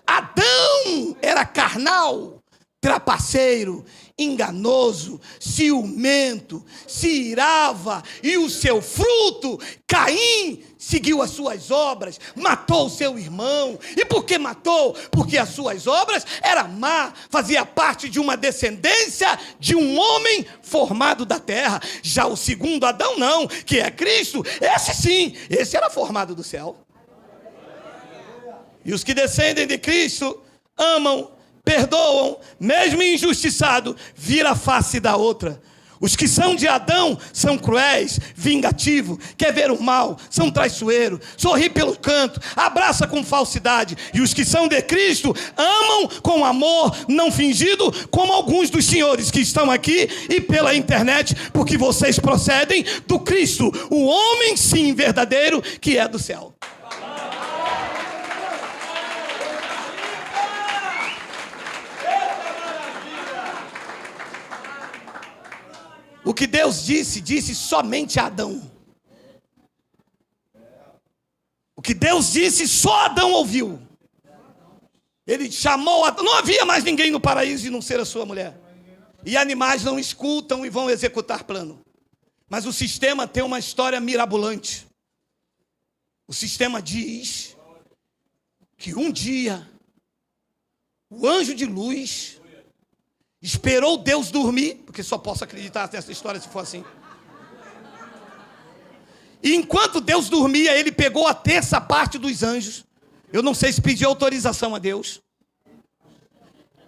Adão era carnal, trapaceiro, enganoso, ciumento, se irava, e o seu fruto, Caim, seguiu as suas obras, matou o seu irmão. E por que matou? Porque as suas obras eram má, fazia parte de uma descendência de um homem formado da terra. Já o segundo Adão não, que é Cristo, esse sim, esse era formado do céu. E os que descendem de Cristo amam, perdoam, mesmo injustiçado, vira a face da outra. Os que são de Adão são cruéis, vingativos, quer ver o mal, são traiçoeiros, sorri pelo canto, abraça com falsidade. E os que são de Cristo amam com amor não fingido, como alguns dos senhores que estão aqui e pela internet, porque vocês procedem do Cristo, o homem sim verdadeiro que é do céu. O que Deus disse somente a Adão. O que Deus disse, só Adão ouviu. Ele chamou Adão. Não havia mais ninguém no paraíso e não ser a sua mulher. E animais não escutam e vão executar plano. Mas o sistema tem uma história mirabolante. O sistema diz que um dia o anjo de luz esperou Deus dormir, porque só posso acreditar nessa história se for assim. E enquanto Deus dormia, ele pegou a terça parte dos anjos. Eu não sei se pediu autorização a Deus.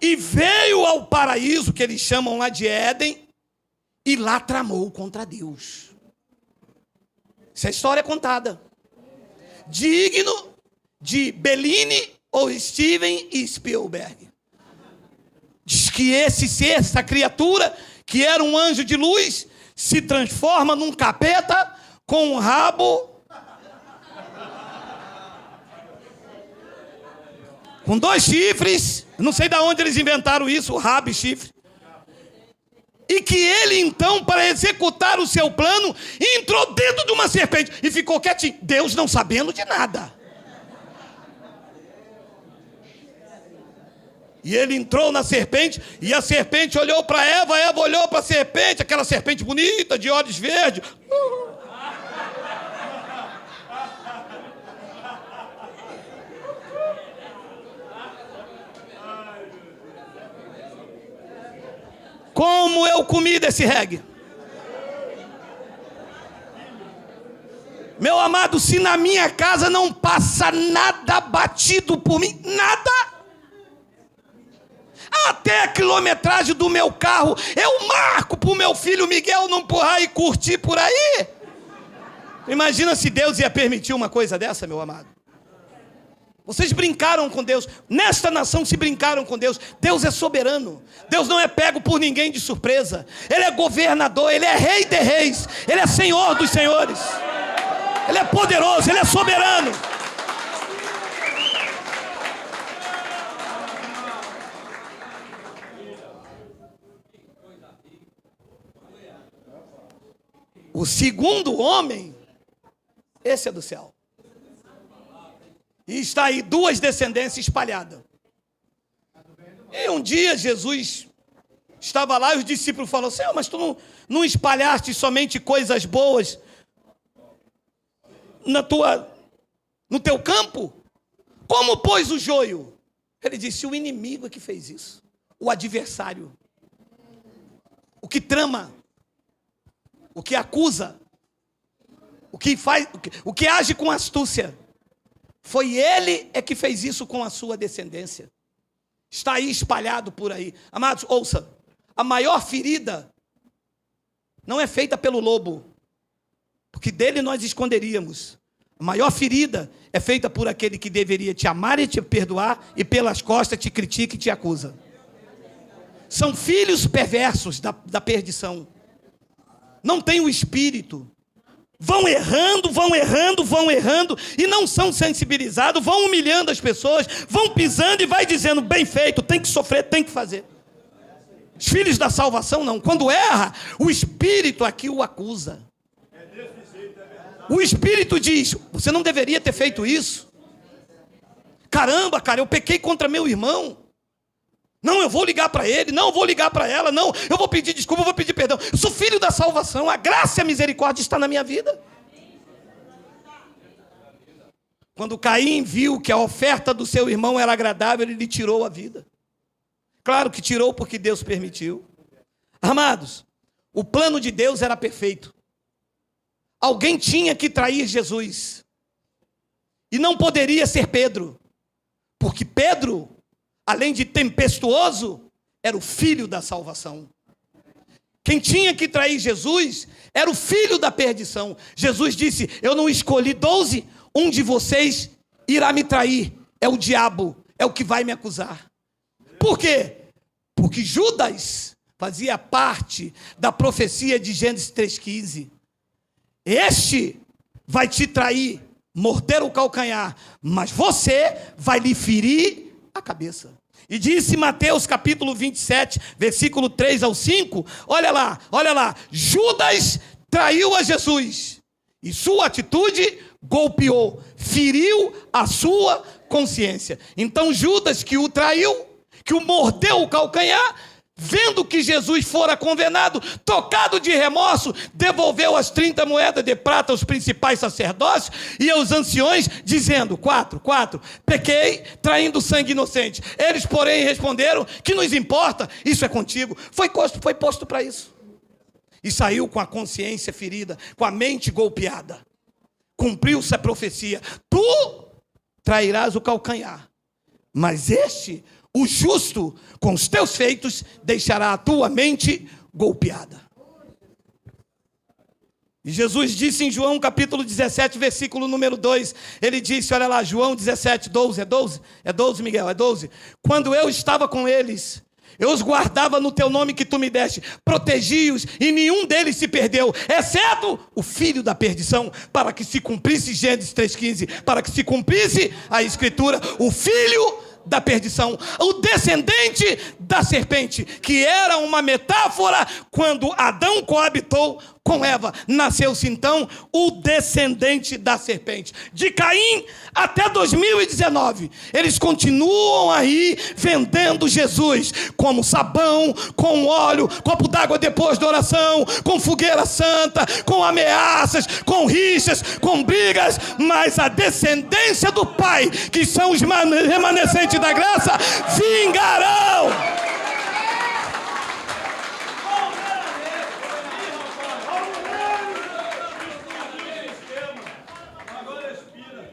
E veio ao paraíso, que eles chamam lá de Éden, e lá tramou contra Deus. Essa é a história contada. Digno de Bellini ou Steven Spielberg. Diz que esse ser, essa criatura, que era um anjo de luz, se transforma num capeta com um rabo, com 2 chifres. Não sei de onde eles inventaram isso, rabo e chifre. E que ele então, para executar o seu plano, entrou dentro de uma serpente e ficou quietinho. Deus não sabendo de nada. E ele entrou na serpente, e a serpente olhou para Eva, Eva olhou para a serpente, aquela serpente bonita, de olhos verdes. Como eu comi desse reggae? Meu amado, se na minha casa não passa nada batido por mim, nada, até a quilometragem do meu carro, eu marco para o meu filho Miguel não empurrar e curtir por aí. Imagina se Deus ia permitir uma coisa dessa, meu amado. Vocês brincaram com Deus, nesta nação se brincaram com Deus. Deus é soberano, Deus não é pego por ninguém de surpresa. Ele é governador, Ele é rei de reis, Ele é senhor dos senhores. Ele é poderoso, Ele é soberano. O segundo homem, esse é do céu. E está aí duas descendências espalhadas. E um dia Jesus estava lá e os discípulos falaram: Senhor, mas tu não espalhaste somente coisas boas no teu campo? Como, pois, o joio? Ele disse: o inimigo é que fez isso. O adversário. O que trama. O que acusa. O que age com astúcia. Foi ele é que fez isso com a sua descendência. Está aí espalhado por aí. Amados, ouça. A maior ferida não é feita pelo lobo, porque dele nós esconderíamos. A maior ferida é feita por aquele que deveria te amar e te perdoar, e pelas costas te critica e te acusa. São filhos perversos da perdição. Não tem o espírito. Vão errando, e não são sensibilizados, vão humilhando as pessoas, vão pisando e vai dizendo: bem feito, tem que sofrer, tem que fazer. Os filhos da salvação não. Quando erra, o espírito aqui o acusa. O espírito diz: você não deveria ter feito isso. Caramba, cara, eu pequei contra meu irmão. Não, eu vou ligar para ele, não, eu vou ligar para ela, não, eu vou pedir desculpa, eu vou pedir perdão. Eu sou filho da salvação, a graça e a misericórdia está na minha vida. Quando Caim viu que a oferta do seu irmão era agradável, ele lhe tirou a vida. Claro que tirou porque Deus permitiu. Amados, o plano de Deus era perfeito. Alguém tinha que trair Jesus. E não poderia ser Pedro, porque Pedro, além de tempestuoso, era o filho da salvação. Quem tinha que trair Jesus era o filho da perdição. Jesus disse: eu não escolhi 12, um de vocês irá me trair. É o diabo, é o que vai me acusar. Por quê? Porque Judas fazia parte da profecia de Gênesis 3,15. Este vai te trair, morder o calcanhar, mas você vai lhe ferir a cabeça. E disse Mateus capítulo 27, versículo 3 ao 5, olha lá, Judas traiu a Jesus, e sua atitude golpeou, feriu a sua consciência. Então Judas, que o traiu, que o mordeu o calcanhar, vendo que Jesus fora condenado, tocado de remorso, devolveu as 30 moedas de prata aos principais sacerdócios e aos anciões, dizendo: 4, pequei, traindo sangue inocente. Eles, porém, responderam: que nos importa? Isso é contigo. Foi posto para isso. E saiu com a consciência ferida, com a mente golpeada. Cumpriu-se a profecia: tu trairás o calcanhar, mas este, o justo, com os teus feitos, deixará a tua mente golpeada. E Jesus disse em João capítulo 17, versículo número 2, ele disse, olha lá, João 17, 12, é 12? É 12, Miguel, é 12. Quando eu estava com eles, eu os guardava no teu nome que tu me deste, protegi-os e nenhum deles se perdeu, exceto o filho da perdição, para que se cumprisse Gênesis 3,15, para que se cumprisse a escritura, o filho da perdição, o descendente da serpente, que era uma metáfora quando Adão coabitou com Eva, nasceu-se então o descendente da serpente. De Caim até 2019, eles continuam aí vendendo Jesus como sabão, com óleo, copo d'água depois da oração, com fogueira santa, com ameaças, com rixas, com brigas, mas a descendência do Pai, que são os remanescentes da graça, vingarão.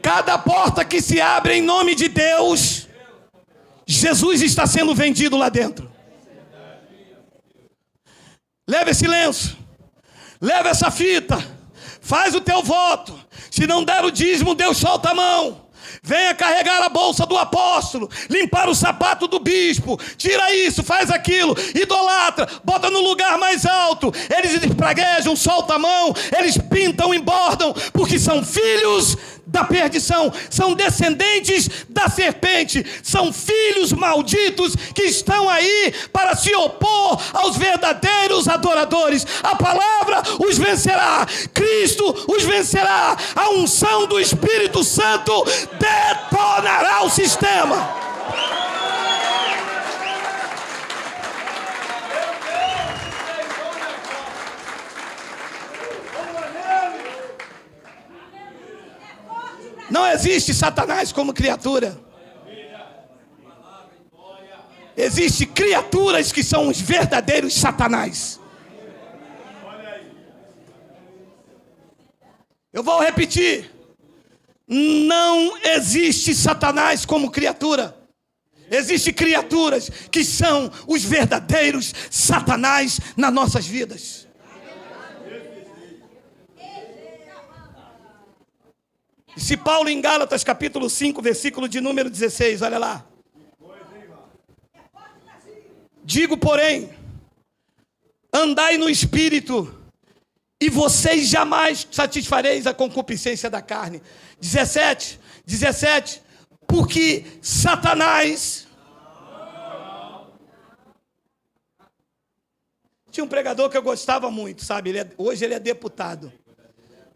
Cada porta que se abre em nome de Deus, Jesus está sendo vendido lá dentro. Leva esse lenço, leva essa fita, faz o teu voto. Se não der o dízimo, Deus solta a mão. Venha carregar a bolsa do apóstolo, limpar o sapato do bispo, tira isso, faz aquilo, idolatra, bota no lugar mais alto. Eles praguejam, soltam a mão, eles pintam, embordam, porque são filhos da perdição, são descendentes da serpente, são filhos malditos que estão aí para se opor aos verdadeiros adoradores. A palavra os vencerá, Cristo os vencerá, a unção do Espírito Santo detonará o sistema. Não existe Satanás como criatura. Existem criaturas que são os verdadeiros Satanás. Eu vou repetir. Não existe Satanás como criatura. Existem criaturas que são os verdadeiros Satanás nas nossas vidas. Se Paulo em Gálatas capítulo 5, versículo de número 16, olha lá. Digo, porém, andai no Espírito, e vocês jamais satisfareis a concupiscência da carne. 17, porque Satanás... Tinha um pregador que eu gostava muito, sabe? Hoje ele é deputado.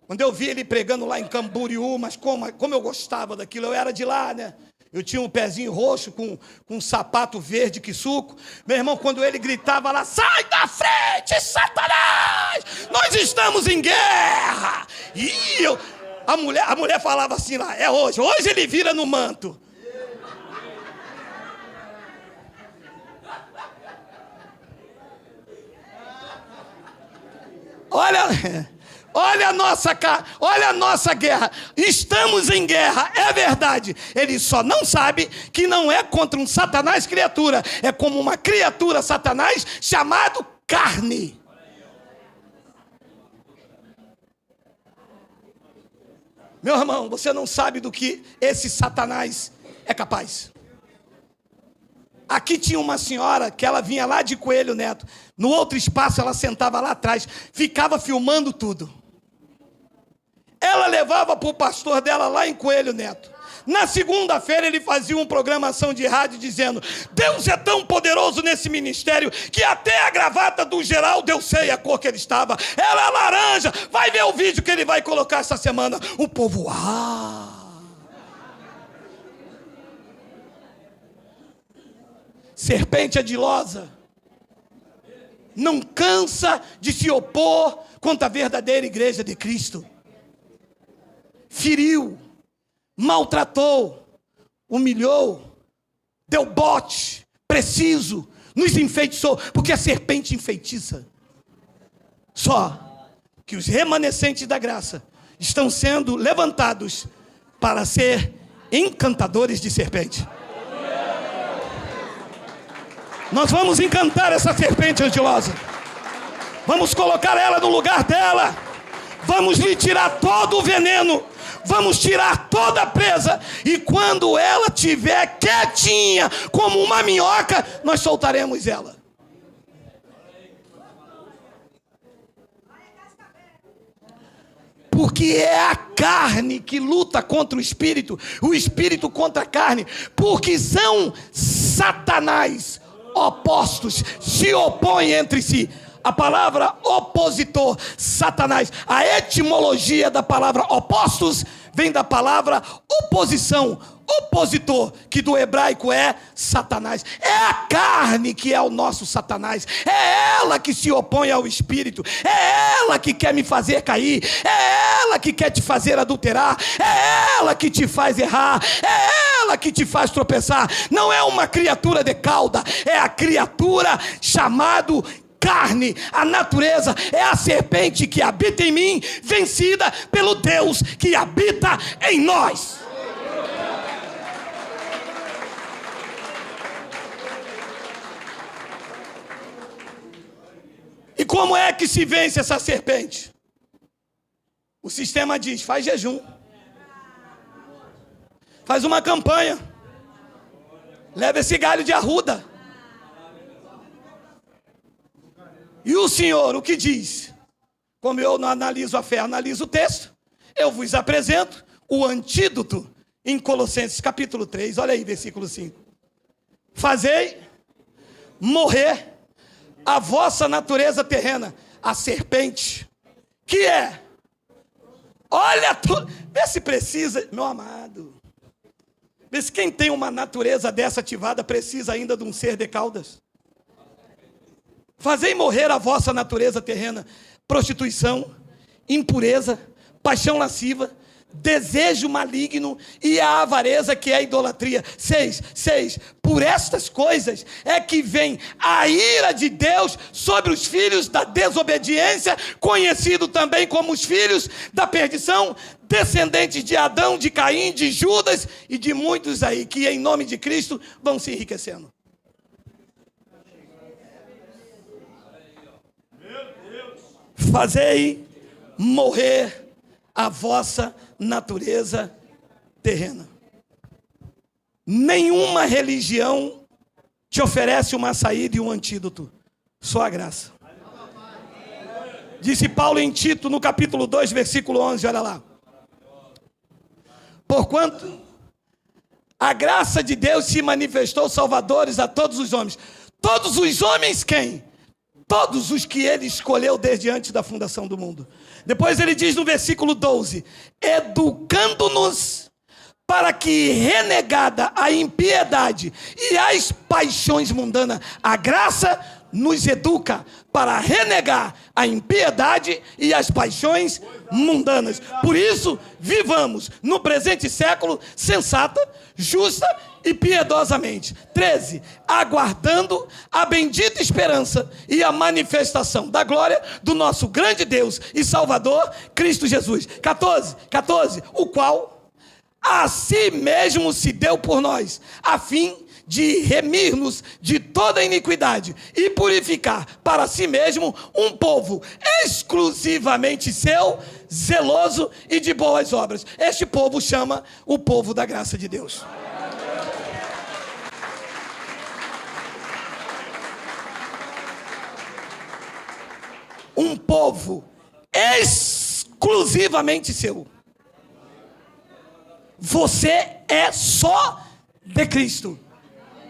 Quando eu vi ele pregando lá em Camboriú, mas como eu gostava daquilo, eu era de lá, né? Eu tinha um pezinho roxo com um sapato verde que suco. Meu irmão, quando ele gritava lá, sai da frente, Satanás! Nós estamos em guerra! E a mulher falava assim lá, é hoje ele vira no manto. Olha a nossa guerra. Estamos em guerra, é verdade. Ele só não sabe que não é contra um Satanás criatura. É como uma criatura Satanás chamado carne. Meu irmão, você não sabe do que esse Satanás é capaz. Aqui tinha uma senhora que ela vinha lá de Coelho Neto. No outro espaço ela sentava lá atrás, ficava filmando tudo. Ela levava para o pastor dela lá em Coelho Neto. Na segunda-feira ele fazia uma programação de rádio dizendo: Deus é tão poderoso nesse ministério que até a gravata do Geraldo eu sei a cor que ele estava. Ela é laranja. Vai ver o vídeo que ele vai colocar essa semana. O povo, serpente ardilosa, não cansa de se opor contra a verdadeira igreja de Cristo. Feriu, maltratou, humilhou, deu bote, preciso, nos enfeitiçou, porque a serpente enfeitiça. Só que os remanescentes da graça estão sendo levantados para ser encantadores de serpente. Nós vamos encantar essa serpente ardilosa. Vamos colocar ela no lugar dela. Vamos lhe tirar todo o veneno. Vamos tirar toda a presa. E quando ela estiver quietinha, como uma minhoca, nós soltaremos ela. Porque é a carne que luta contra o espírito contra a carne. Porque são Satanás opostos, se opõem entre si. A palavra opositor, Satanás. A etimologia da palavra opostos vem da palavra oposição, opositor, que do hebraico é Satanás. É a carne que é o nosso Satanás. É ela que se opõe ao Espírito. É ela que quer me fazer cair. É ela que quer te fazer adulterar. É ela que te faz errar. É ela que te faz tropeçar. Não é uma criatura de cauda. É a criatura chamado carne. A natureza é a serpente que habita em mim, vencida pelo Deus que habita em nós. E como é que se vence essa serpente? O sistema diz: faz jejum, faz uma campanha, leva esse galho de arruda. E o Senhor, o que diz? Como eu não analiso a fé, analiso o texto, eu vos apresento o antídoto em Colossenses capítulo 3, olha aí, versículo 5. Fazei morrer a vossa natureza terrena, a serpente, que é, olha, vê se precisa, meu amado, vê se quem tem uma natureza dessa ativada precisa ainda de um ser de caudas. Fazei morrer a vossa natureza terrena, prostituição, impureza, paixão lasciva, desejo maligno e a avareza, que é a idolatria. 6. Por estas coisas é que vem a ira de Deus sobre os filhos da desobediência, conhecido também como os filhos da perdição, descendentes de Adão, de Caim, de Judas e de muitos aí que em nome de Cristo vão se enriquecendo. Fazei morrer a vossa natureza terrena. Nenhuma religião te oferece uma saída e um antídoto, só a graça. Disse Paulo em Tito, no capítulo 2, versículo 11, olha lá. Porquanto a graça de Deus se manifestou salvadores a todos os homens. Todos os homens quem? Todos os que ele escolheu desde antes da fundação do mundo. Depois ele diz no versículo 12: educando-nos para que, renegada a impiedade e as paixões mundanas, a graça nos educa para renegar a impiedade e as paixões mundanas. Por isso, vivamos no presente século sensata, justa e piedosamente. 13. Aguardando a bendita esperança e a manifestação da glória do nosso grande Deus e Salvador, Cristo Jesus. 14. O qual a si mesmo se deu por nós, a fim de remir-nos de toda iniquidade e purificar para si mesmo um povo exclusivamente seu, zeloso e de boas obras. Este povo chama o povo da graça de Deus. Um povo exclusivamente seu. Você é só de Cristo.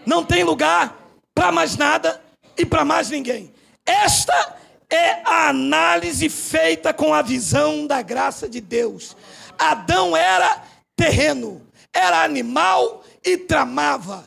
Não tem lugar para mais nada e para mais ninguém. Esta é a análise feita com a visão da graça de Deus. Adão era terreno, era animal e tramava.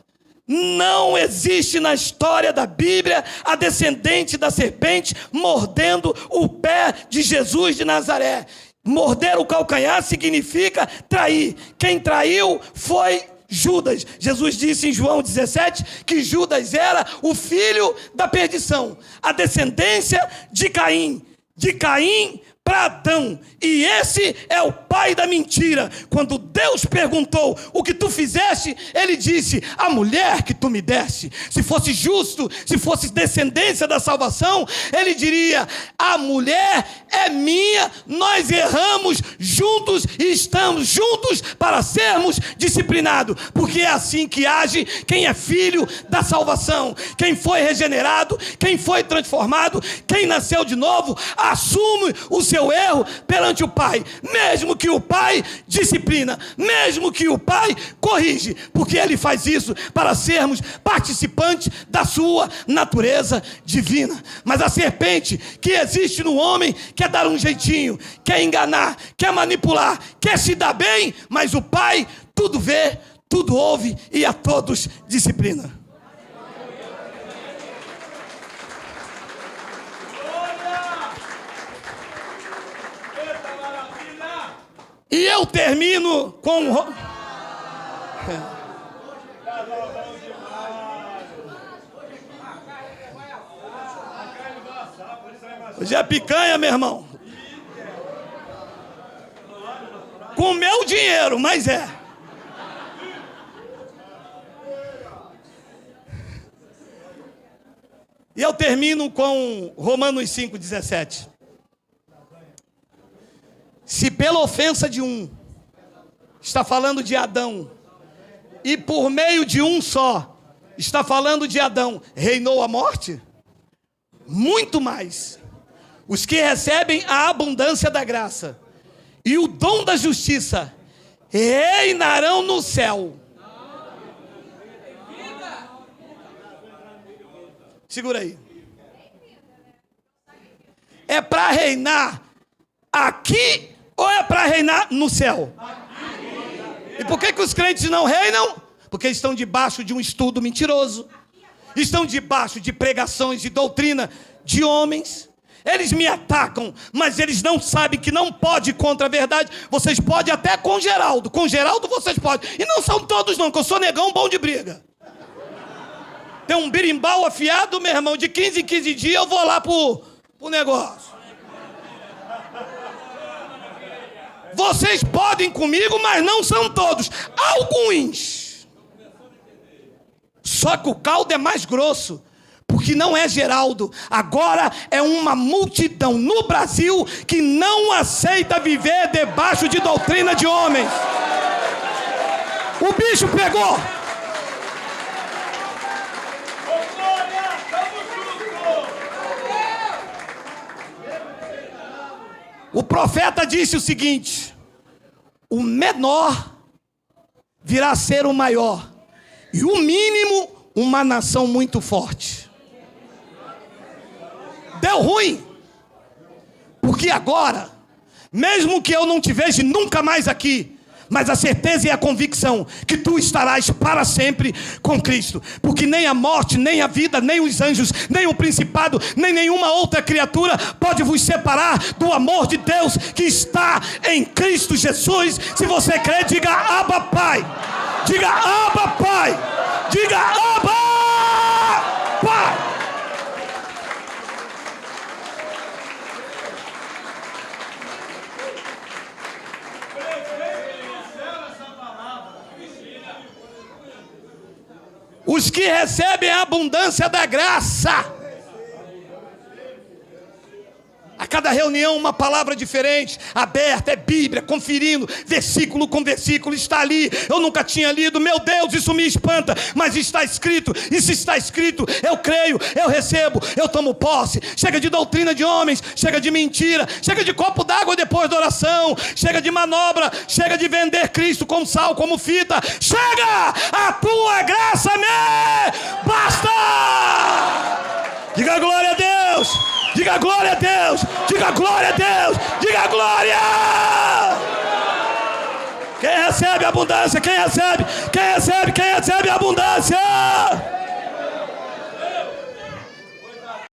Não existe na história da Bíblia a descendente da serpente mordendo o pé de Jesus de Nazaré. Morder o calcanhar significa trair. Quem traiu foi Judas. Jesus disse em João 17 que Judas era o filho da perdição, a descendência de Caim. De Caim para Adão, e esse é o pai da mentira. Quando Deus perguntou o que tu fizeste, ele disse: a mulher que tu me deste. Se fosse justo, se fosse descendência da salvação, ele diria: a mulher é minha, nós erramos juntos e estamos juntos para sermos disciplinados, porque é assim que age quem é filho da salvação, quem foi regenerado, quem foi transformado, quem nasceu de novo, assume o seu seu erro perante o pai, mesmo que o pai disciplina, mesmo que o pai corrige, porque ele faz isso para sermos participantes da sua natureza divina. Mas a serpente que existe no homem quer dar um jeitinho, quer enganar, quer manipular, quer se dar bem, mas o pai tudo vê, tudo ouve e a todos disciplina. E eu termino com... Hoje é picanha, meu irmão. Com meu dinheiro, mas é. E eu termino com Romanos 5,17. Se pela ofensa de um, está falando de Adão, e por meio de um só, está falando de Adão, reinou a morte, muito mais, os que recebem a abundância da graça e o dom da justiça, reinarão no céu. Segura aí. É para reinar aqui ou é para reinar no céu? E por que os crentes não reinam? Porque estão debaixo de um estudo mentiroso. Estão debaixo de pregações de doutrina de homens. Eles me atacam, mas eles não sabem que não pode ir contra a verdade. Vocês podem até com Geraldo. Com Geraldo vocês podem. E não são todos não, que eu sou negão bom de briga. Tem um birimbau afiado, meu irmão, de 15 em 15 dias eu vou lá pro negócio. Vocês podem comigo, mas não são todos. Alguns. Só que o caldo é mais grosso. Porque não é Geraldo. Agora é uma multidão no Brasil que não aceita viver debaixo de doutrina de homens. O bicho pegou. O profeta disse o seguinte: o menor virá a ser o maior, e o mínimo uma nação muito forte. Deu ruim, porque agora, mesmo que eu não te veja nunca mais aqui, mas a certeza e a convicção que tu estarás para sempre com Cristo. Porque nem a morte, nem a vida, nem os anjos, nem o principado, nem nenhuma outra criatura pode vos separar do amor de Deus que está em Cristo Jesus. Se você crê, diga Abba Pai. Diga Abba Pai. Diga Abba Pai. Os que recebem a abundância da graça. A cada reunião uma palavra diferente, aberta, é Bíblia, conferindo, versículo com versículo, está ali. Eu nunca tinha lido, meu Deus, isso me espanta, mas está escrito, e se está escrito, eu creio, eu recebo, eu tomo posse. Chega de doutrina de homens, chega de mentira, chega de copo d'água depois da oração, chega de manobra, chega de vender Cristo como sal, como fita. Chega, a tua graça me basta. Diga glória a Deus. Diga glória a Deus, diga glória a Deus, diga glória! Quem recebe abundância, quem recebe abundância!